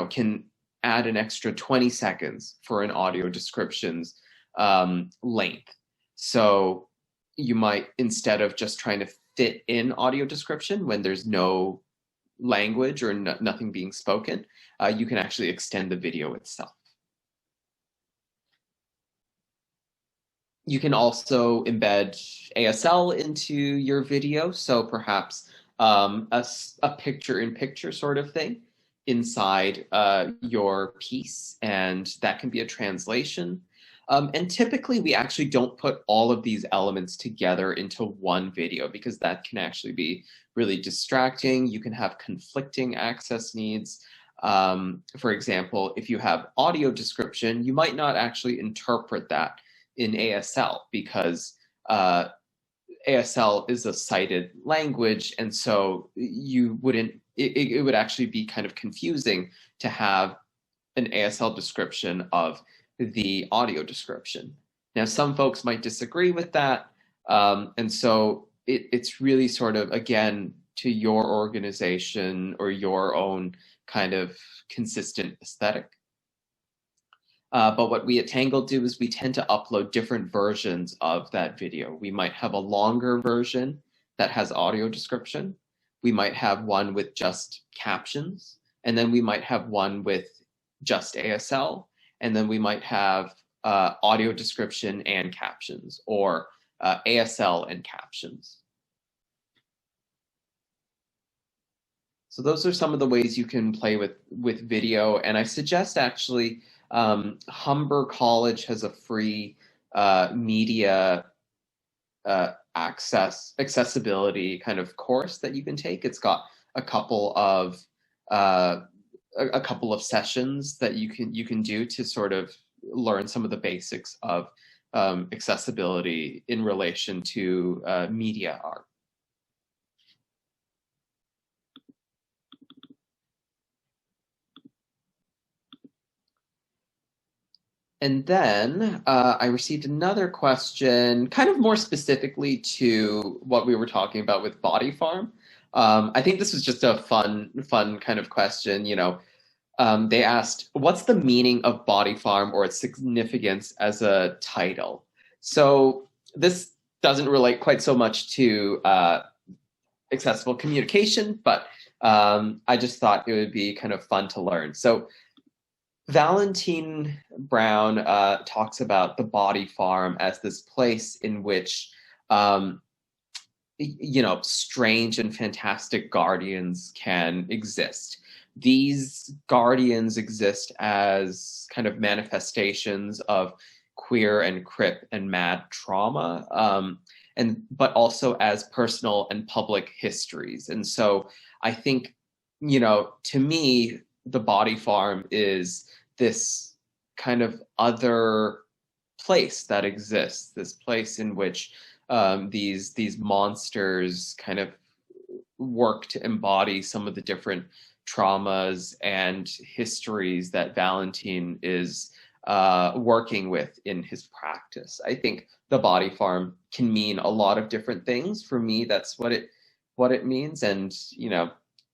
can add an extra 20 seconds for an audio description's length. So you might, instead of just trying to fit in audio description when there's no language or nothing being spoken, you can actually extend the video itself. You can also embed ASL into your video, so perhaps a picture-in-picture sort of thing inside your piece, and that can be a translation. And typically, we actually don't put all of these elements together into one video because that can actually be really distracting. You can have conflicting access needs. For example, if you have audio description, you might not actually interpret that in ASL because ASL is a cited language, and so you wouldn't. It would actually be kind of confusing to have an ASL description of the audio description. Now, some folks might disagree with that, and so it's really sort of, again, to your organization or your own kind of consistent aesthetic. But what we at Tangled do is we tend to upload different versions of that video. We might have a longer version that has audio description. We might have one with just captions, and then we might have one with just ASL, and then we might have audio description and captions, or ASL and captions. So those are some of the ways you can play with video, and I suggest actually Humber College has a free media accessibility kind of course that you can take. It's got a couple of a couple of sessions that you can do to sort of learn some of the basics of accessibility in relation to media art. And then I received another question, kind of more specifically to what we were talking about with Body Farm. I think this was just a fun kind of question. You know, they asked, what's the meaning of Body Farm or its significance as a title? So this doesn't relate quite so much to accessible communication, but I just thought it would be kind of fun to learn. So Valentine Brown talks about the Body Farm as this place in which, you know, strange and fantastic guardians can exist. These guardians exist as kind of manifestations of queer and crip and mad trauma, but also as personal and public histories. And so I think, you know, to me, the Body Farm is this kind of other place that exists, this place in which these monsters kind of work to embody some of the different traumas and histories that Valentine is working with in his practice. I think the Body Farm can mean a lot of different things. For me, that's what it means. And, you know,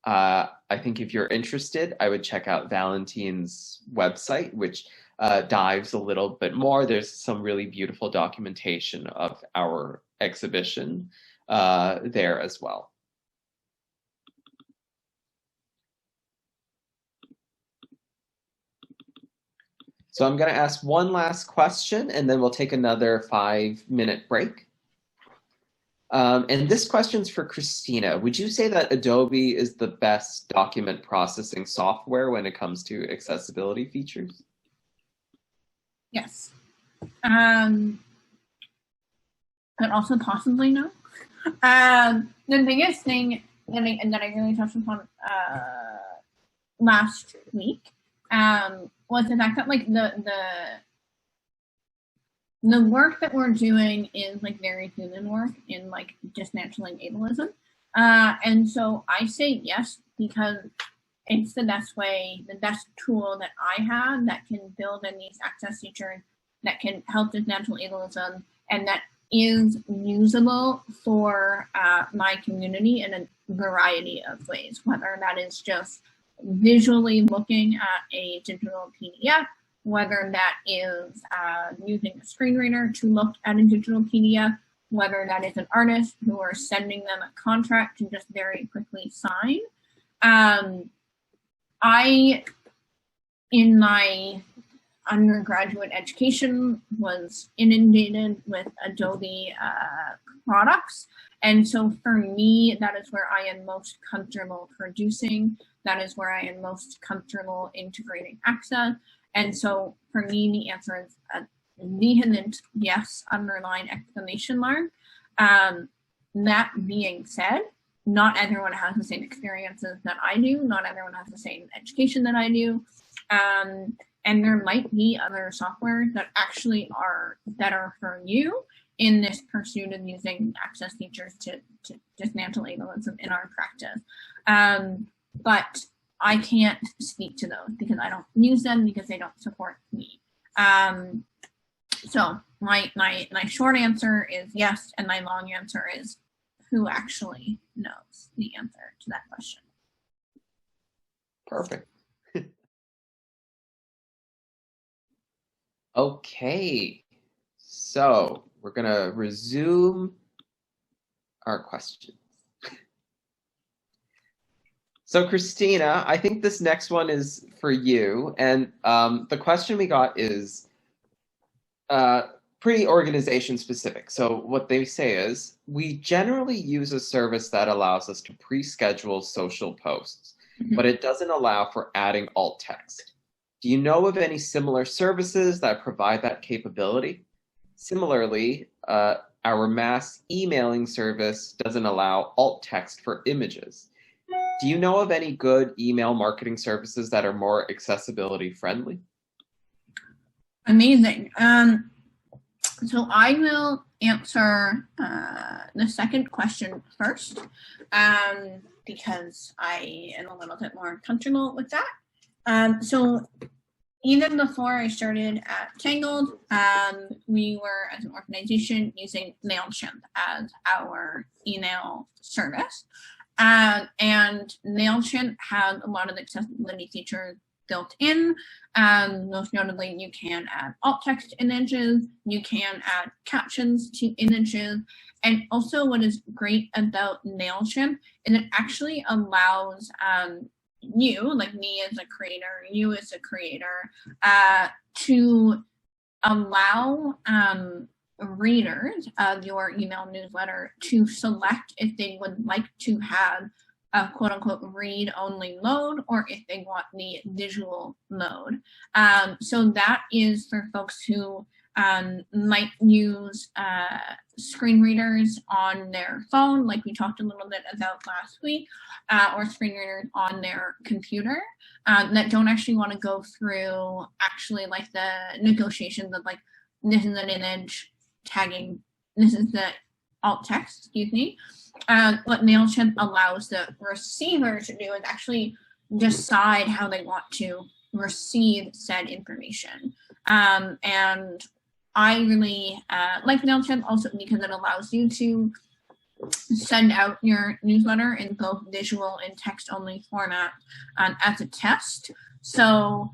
I think if you're interested, I would check out Valentine's website, which dives a little bit more. There's some really beautiful documentation of our exhibition there as well. So I'm going to ask one last question, and then we'll take another 5-minute break. And this question's for Christina. Would you say that Adobe is the best document processing software when it comes to accessibility features? Yes. But also possibly no. The biggest thing that I really touched upon last week was the fact that like the work that we're doing is like very human work in like dismantling ableism. And so I say yes because it's the best way, the best tool that I have that can build in these access features that can help dismantle ableism and that is usable for my community in a variety of ways, whether that is just visually looking at a digital PDF, whether that is using a screen reader to look at a digital PDF, whether that is an artist who are sending them a contract to just very quickly sign. I, in my undergraduate education, was inundated with Adobe products. And so for me, that is where I am most comfortable producing. That is where I am most comfortable integrating access. And so for me, the answer is a vehement yes, underline exclamation mark. That being said, not everyone has the same experiences that I do. Not everyone has the same education that I do. And there might be other software that actually are better for you in this pursuit of using access features to dismantle ableism in our practice. But I can't speak to those because I don't use them because they don't support me. So my short answer is yes, and my long answer is who actually knows the answer to that question. Perfect. Okay, so we're gonna resume our questions. So Christina, I think this next one is for you. And the question we got is pretty organization specific. So what they say is, we generally use a service that allows us to pre-schedule social posts, but it doesn't allow for adding alt text. Do you know of any similar services that provide that capability? Similarly, our mass emailing service doesn't allow alt text for images. Do you know of any good email marketing services that are more accessibility friendly? Amazing. So I will answer the second question first, because I am a little bit more comfortable with that. So even before I started at Tangled, we were, as an organization, using MailChimp as our email service. And MailChimp has a lot of accessibility features built in. Most notably, you can add alt text images, you can add captions to images, and also what is great about MailChimp is it actually allows you, like me as a creator, you as a creator, to allow readers of your email newsletter to select if they would like to have a quote unquote read only mode or if they want the visual mode. So that is for folks who might use screen readers on their phone, like we talked a little bit about last week, or screen readers on their computer that don't actually want to go through actually like the negotiations of like, this is an image tagging, this is the alt text, excuse me. What MailChimp allows the receiver to do is actually decide how they want to receive said information. And I really like MailChimp also because it allows you to send out your newsletter in both visual and text-only format as a test. So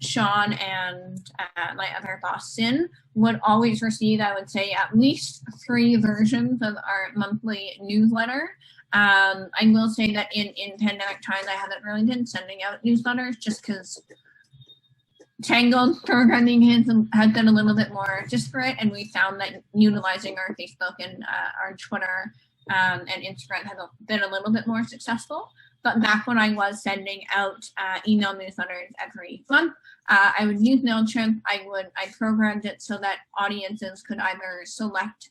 Sean and my other boss, Sin, would always receive, I would say, at least 3 versions of our monthly newsletter. I will say that in pandemic times, I haven't really been sending out newsletters just because Tangled programming has been a little bit more disparate, and we found that utilizing our Facebook and our Twitter and Instagram has been a little bit more successful. But back when I was sending out email newsletters every month, I would use MailChimp. I programmed it so that audiences could either select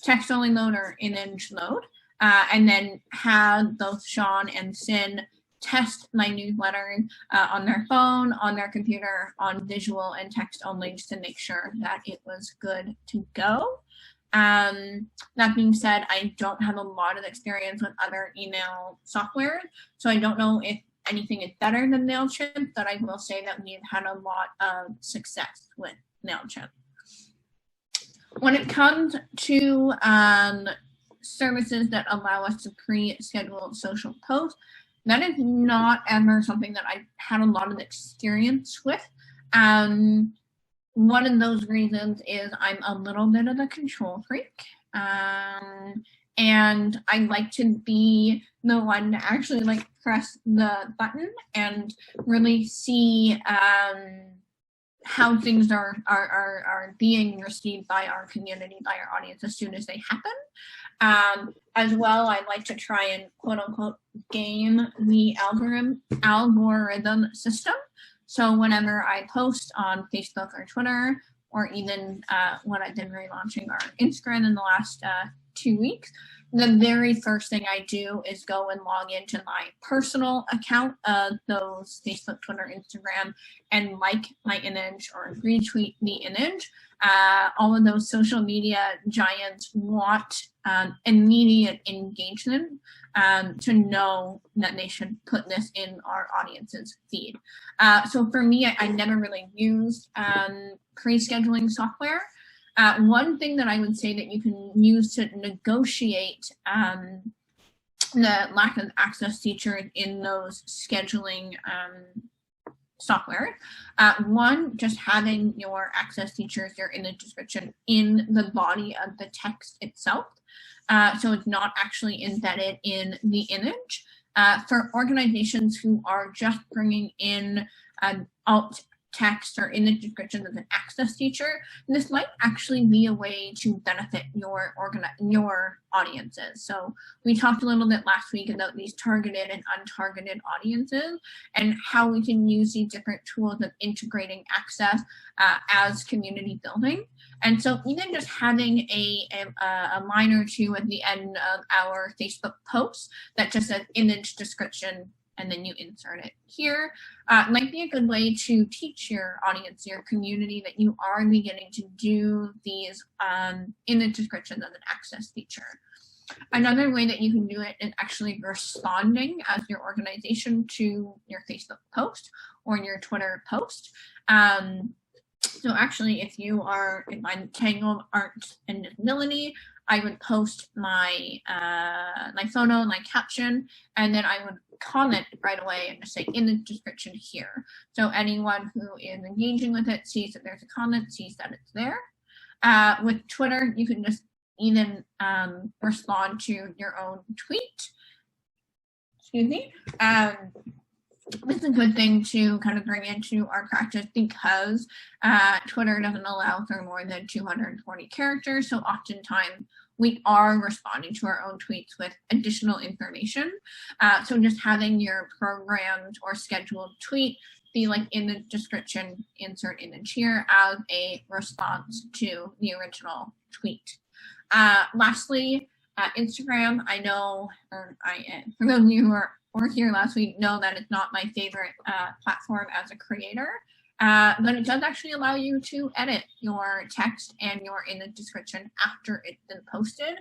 text-only mode or image mode, and then have both Sean and Sin test my newsletter on their phone, on their computer, on visual and text only, just to make sure that it was good to go. That being said, I don't have a lot of experience with other email software, so I don't know if anything is better than MailChimp, but I will say that we've had a lot of success with MailChimp. When it comes to services that allow us to pre-schedule social posts, that is not ever something that I've had a lot of experience with. One of those reasons is I'm a little bit of a control freak, and I like to be the one to actually like press the button and really see how things are being received by our community, by our audience as soon as they happen. As well, I like to try and quote unquote game the algorithm system. So whenever I post on Facebook or Twitter, or even when I've been relaunching our Instagram in the last 2 weeks, the very first thing I do is go and log into my personal account of those Facebook, Twitter, Instagram, and like my image or retweet the image. All of those social media giants want immediate engagement to know that they should put this in our audience's feed. So for me, I never really used pre-scheduling software. One thing that I would say that you can use to negotiate the lack of access features in those scheduling software. One, just having your access features, your image description in the body of the text itself. So it's not actually embedded in the image. For organizations who are just bringing in alt text or in the description as an access feature, this might actually be a way to benefit your audiences. So we talked a little bit last week about these targeted and untargeted audiences and how we can use these different tools of integrating access as community building. And so even just having a line or two at the end of our Facebook posts that just says image description, and then you insert it here, might be a good way to teach your audience, your community, that you are beginning to do these image descriptions as an access feature. Another way that you can do it is actually responding as your organization to your Facebook post or your Twitter post. So actually, if I'm Tangled Art and Disability, I would post my photo, my caption, and then I would comment right away and just say in the description here. So anyone who is engaging with it sees that there's a comment, sees that it's there. With Twitter, you can just even respond to your own tweet. Excuse me. It's a good thing to kind of bring into our practice because Twitter doesn't allow for more than 240 characters. So oftentimes we are responding to our own tweets with additional information. So just having your programmed or scheduled tweet be like in the description, insert image here as a response to the original tweet. Lastly, Instagram. I know, for those of you who were here last week, know that it's not my favorite platform as a creator, but it does actually allow you to edit your text and your in the description after it's been posted.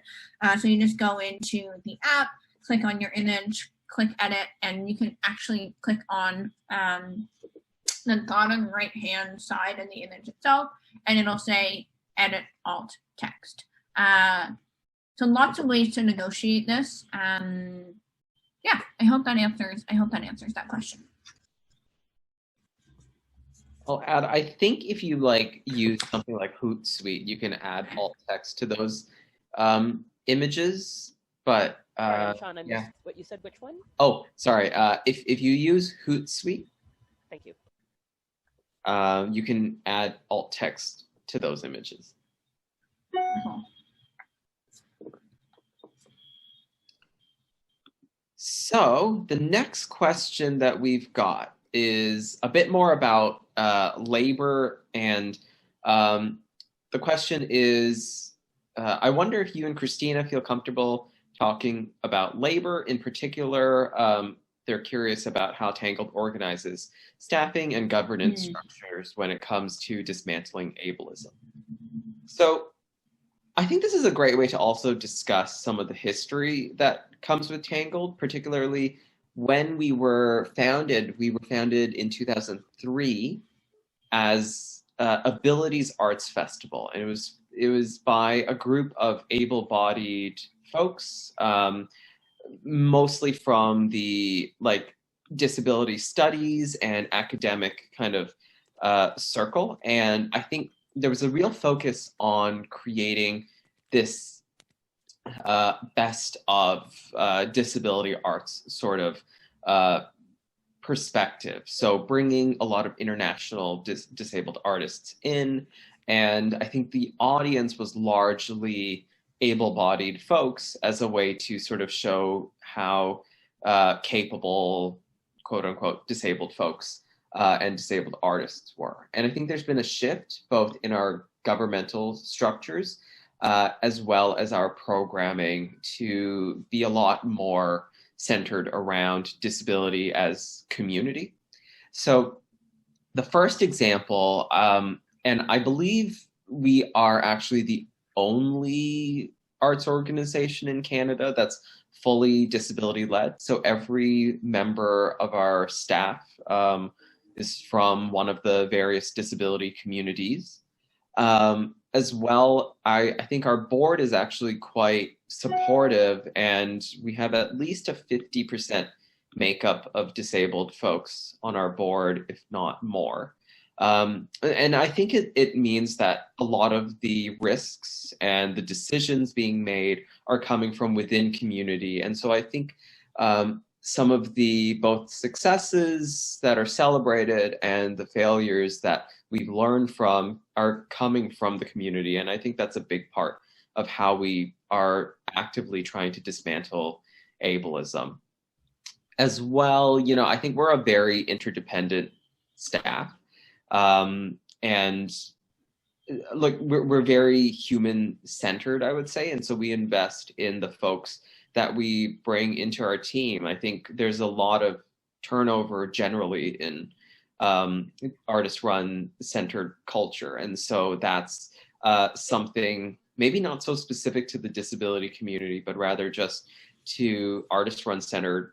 So you just go into the app, click on your image, click edit, and you can actually click on the bottom right-hand side of the image itself, and it'll say edit alt text. So lots of ways to negotiate this. Yeah, I hope that answers that question. I'll add, I think if you use something like Hootsuite, you can add alt text to those images, but sorry, Sean, I missed what you said. Which one? Oh, sorry. If you use Hootsuite, thank you. You can add alt text to those images. So the next question that we've got is a bit more about labor, and the question is, I wonder if you and Christina feel comfortable talking about labor. In particular, they're curious about how Tangled organizes staffing and governance structures when it comes to dismantling ableism. So I think this is a great way to also discuss some of the history that comes with Tangled, particularly when we were founded. We were founded in 2003 as Abilities Arts Festival, and it was by a group of able-bodied folks, mostly from the disability studies and academic kind of circle. And I think there was a real focus on creating this best of disability arts sort of perspective. So bringing a lot of international disabled artists in, and I think the audience was largely able-bodied folks as a way to sort of show how capable, quote unquote, disabled folks and disabled artists were. And I think there's been a shift both in our governmental structures as well as our programming to be a lot more centered around disability as community. So the first example, and I believe we are actually the only arts organization in Canada that's fully disability-led. So every member of our staff is from one of the various disability communities. As well, I think our board is actually quite supportive, and we have at least a 50% makeup of disabled folks on our board, if not more. And I think it means that a lot of the risks and the decisions being made are coming from within community. And so I think some of the both successes that are celebrated and the failures that we've learned from are coming from the community. And I think that's a big part of how we are actively trying to dismantle ableism. As well, you know, I think we're a very interdependent staff. And look, we're very human-centered, I would say. And so we invest in the folks that we bring into our team. I think there's a lot of turnover generally in artist-run centered culture. And so that's something maybe not so specific to the disability community, but rather just to artist-run centered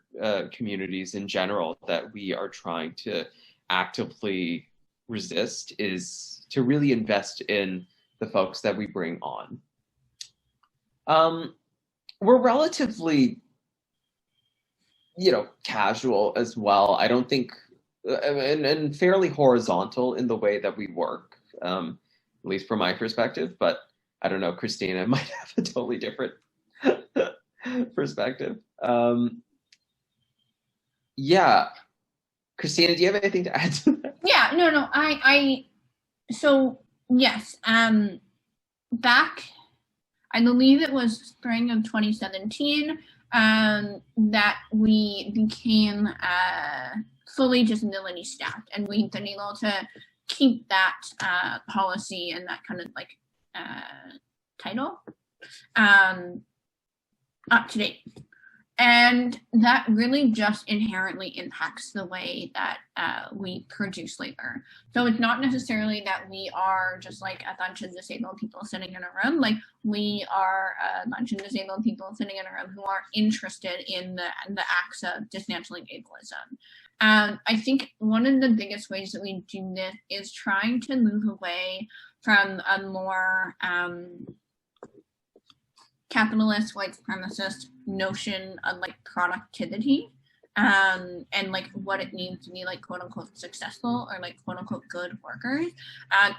communities in general that we are trying to actively resist, is to really invest in the folks that we bring on. We're relatively, you know, casual as well. I don't think, and fairly horizontal in the way that we work, at least from my perspective, but I don't know, Christina might have a totally different perspective. Yeah. Christina, do you have anything to add to that? Yeah, no, so yes, back, I believe it was spring of 2017, that we became fully disability staffed, and we've been able to keep that policy and that kind of like title up to date. And that really just inherently impacts the way that we produce labor. So it's not necessarily that we are just like a bunch of disabled people sitting in a room. Like, we are a bunch of disabled people sitting in a room who are interested in the acts of dismantling ableism. I think one of the biggest ways that we do this is trying to move away from a more capitalist, white supremacist notion of like productivity and like what it means to be like quote unquote successful or like quote unquote good workers,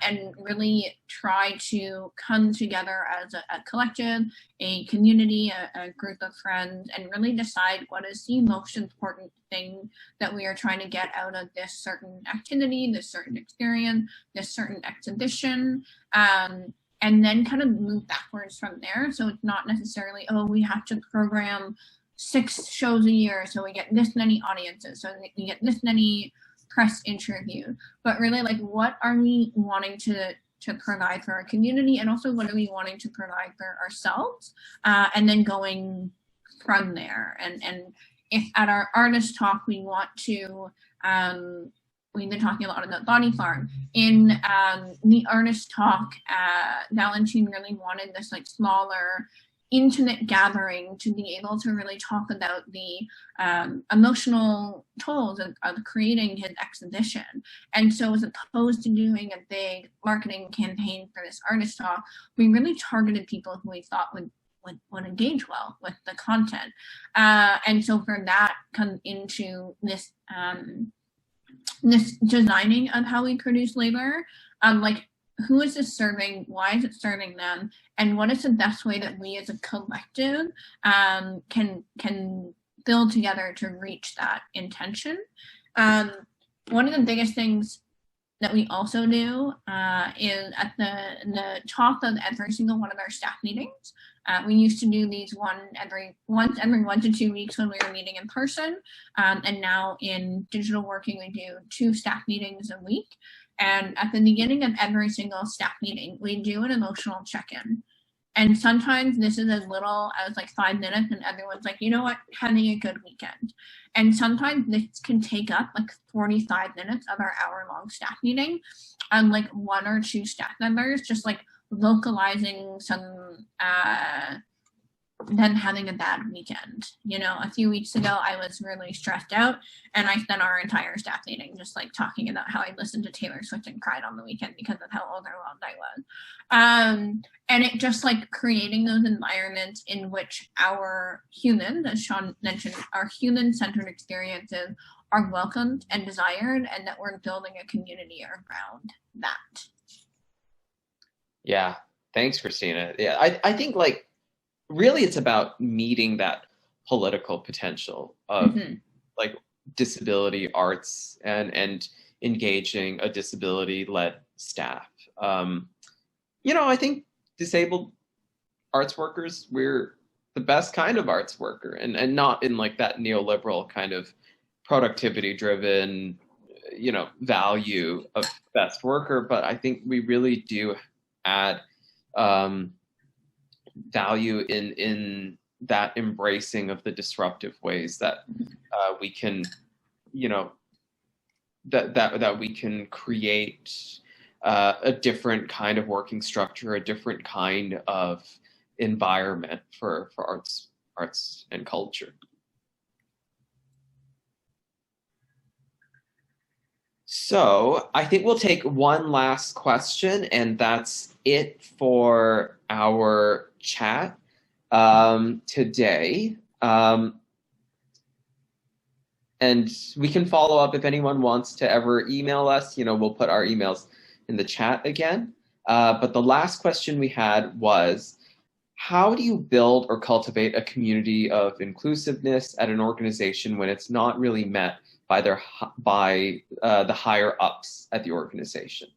and really try to come together as a collective, a community, a group of friends, and really decide what is the most important thing that we are trying to get out of this certain activity, this certain experience, this certain exhibition, and then kind of move backwards from there. So it's not necessarily, oh, we have to program 6 shows a year so we get this many audiences, so we get this many press interviews, but really like, what are we wanting to provide for our community, and also what are we wanting to provide for ourselves, and then going from there. And if at our artist talk we want to, we've been talking a lot about Body Farm. In the artist talk, Valentine really wanted this like smaller, intimate gathering to be able to really talk about the emotional tolls of creating his exhibition. And so as opposed to doing a big marketing campaign for this artist talk, we really targeted people who we thought would engage well with the content. And so for that comes into this this designing of how we produce labor, like, who is this serving, why is it serving them, and what is the best way that we as a collective can build together to reach that intention. One of the biggest things that we also do is at the top of every single one of our staff meetings. We used to do these once every 1 to 2 weeks when we were meeting in person, and now in digital working we do 2 staff meetings a week. And at the beginning of every single staff meeting, we do an emotional check-in. And sometimes this is as little as like 5 minutes, and everyone's like, you know what, having a good weekend. And sometimes this can take up like 45 minutes of our hour-long staff meeting, and like 1 or 2 staff members just like vocalizing some them having a bad weekend. You know, a few weeks ago I was really stressed out, and I spent our entire staff meeting just like talking about how I listened to Taylor Swift and cried on the weekend because of how overwhelmed I was. And it just like creating those environments in which our humans, as Sean mentioned, our human-centered experiences are welcomed and desired, and that we're building a community around that. Yeah, thanks, Christina. Yeah, I think like really it's about meeting that political potential of like disability arts and engaging a disability-led staff. I think disabled arts workers, we're the best kind of arts worker, and not in like that neoliberal kind of productivity-driven, value of best worker, but I think we really do add value in that embracing of the disruptive ways that we can, that we can create a different kind of working structure, a different kind of environment for arts and culture. So I think we'll take one last question, and that's it for our chat today. And we can follow up if anyone wants to ever email us. We'll put our emails in the chat again. But the last question we had was, how do you build or cultivate a community of inclusiveness at an organization when it's not really met by the higher ups at the organization?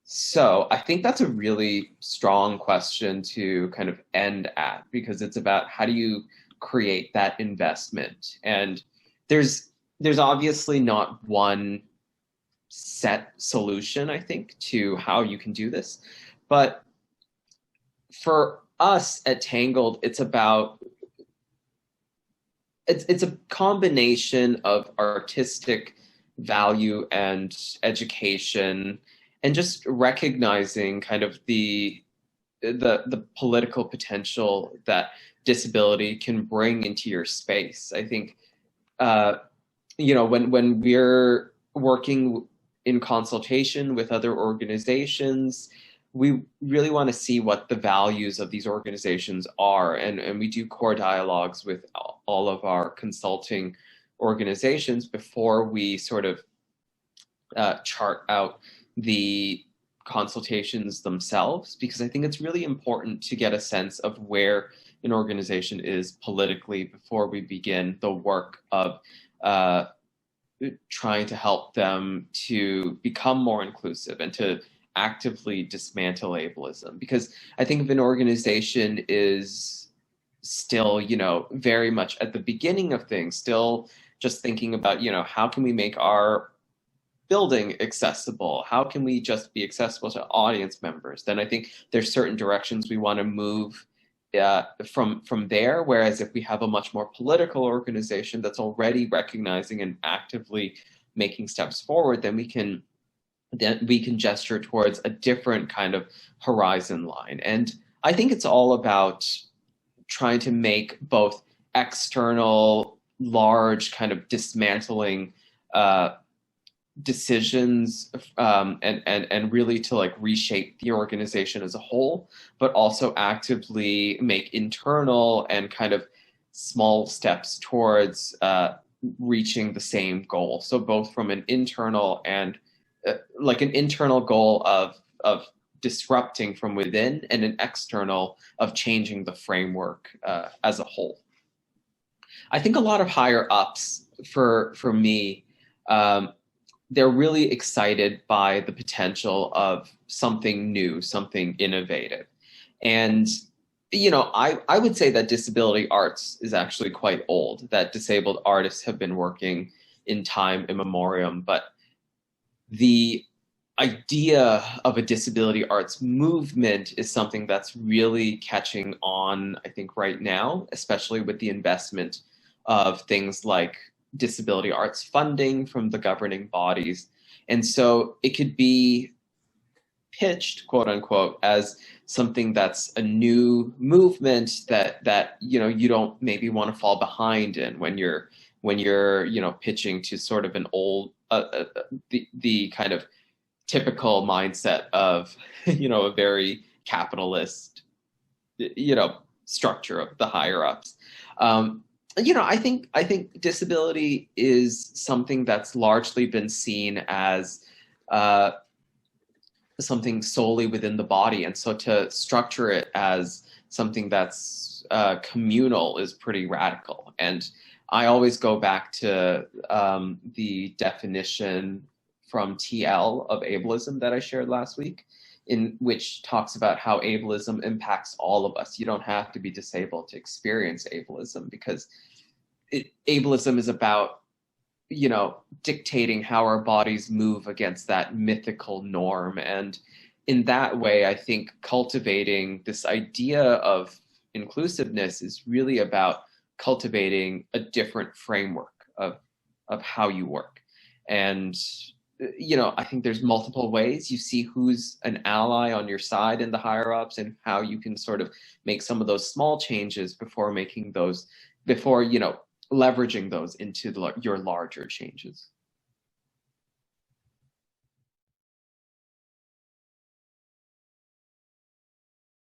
So I think that's a really strong question to kind of end at, because it's about how do you create that investment? And there's obviously not one set solution, I think, to how you can do this. But for us at Tangled, it's about it's a combination of artistic value and education, and just recognizing kind of the political potential that disability can bring into your space. I think when we're working in consultation with other organizations, we really want to see what the values of these organizations are. And we do core dialogues with all of our consulting organizations before we sort of chart out the consultations themselves, because I think it's really important to get a sense of where an organization is politically before we begin the work of trying to help them to become more inclusive and to actively dismantle ableism. Because I think if an organization is still, very much at the beginning of things, still just thinking about, how can we make our building accessible? How can we just be accessible to audience members? Then I think there's certain directions we want to move from there. Whereas if we have a much more political organization that's already recognizing and actively making steps forward, then we can gesture towards a different kind of horizon line. And I think it's all about trying to make both external, large kind of dismantling decisions and really to like reshape the organization as a whole, but also actively make internal and kind of small steps towards reaching the same goal. So both from an internal and like an internal goal of disrupting from within, and an external of changing the framework as a whole. I think a lot of higher ups for me, they're really excited by the potential of something new, something innovative. And, I would say that disability arts is actually quite old, that disabled artists have been working in time immemorial, but the idea of a disability arts movement is something that's really catching on, I think, right now, especially with the investment of things like disability arts funding from the governing bodies. And so it could be pitched, quote unquote, as something that's a new movement that you don't maybe want to fall behind in when you're pitching to sort of an old the kind of typical mindset of a very capitalist structure of the higher ups. I think disability is something that's largely been seen as something solely within the body, and so to structure it as something that's communal is pretty radical. And I always go back to the definition from TL of ableism that I shared last week, in which talks about how ableism impacts all of us. You don't have to be disabled to experience ableism, because ableism is about, you know, dictating how our bodies move against that mythical norm. And in that way, I think cultivating this idea of inclusiveness is really about cultivating a different framework of how you work. And, you know, I think there's multiple ways. You see who's an ally on your side in the higher ups, and how you can sort of make some of those small changes before making those, before, you know, leveraging those into your larger changes.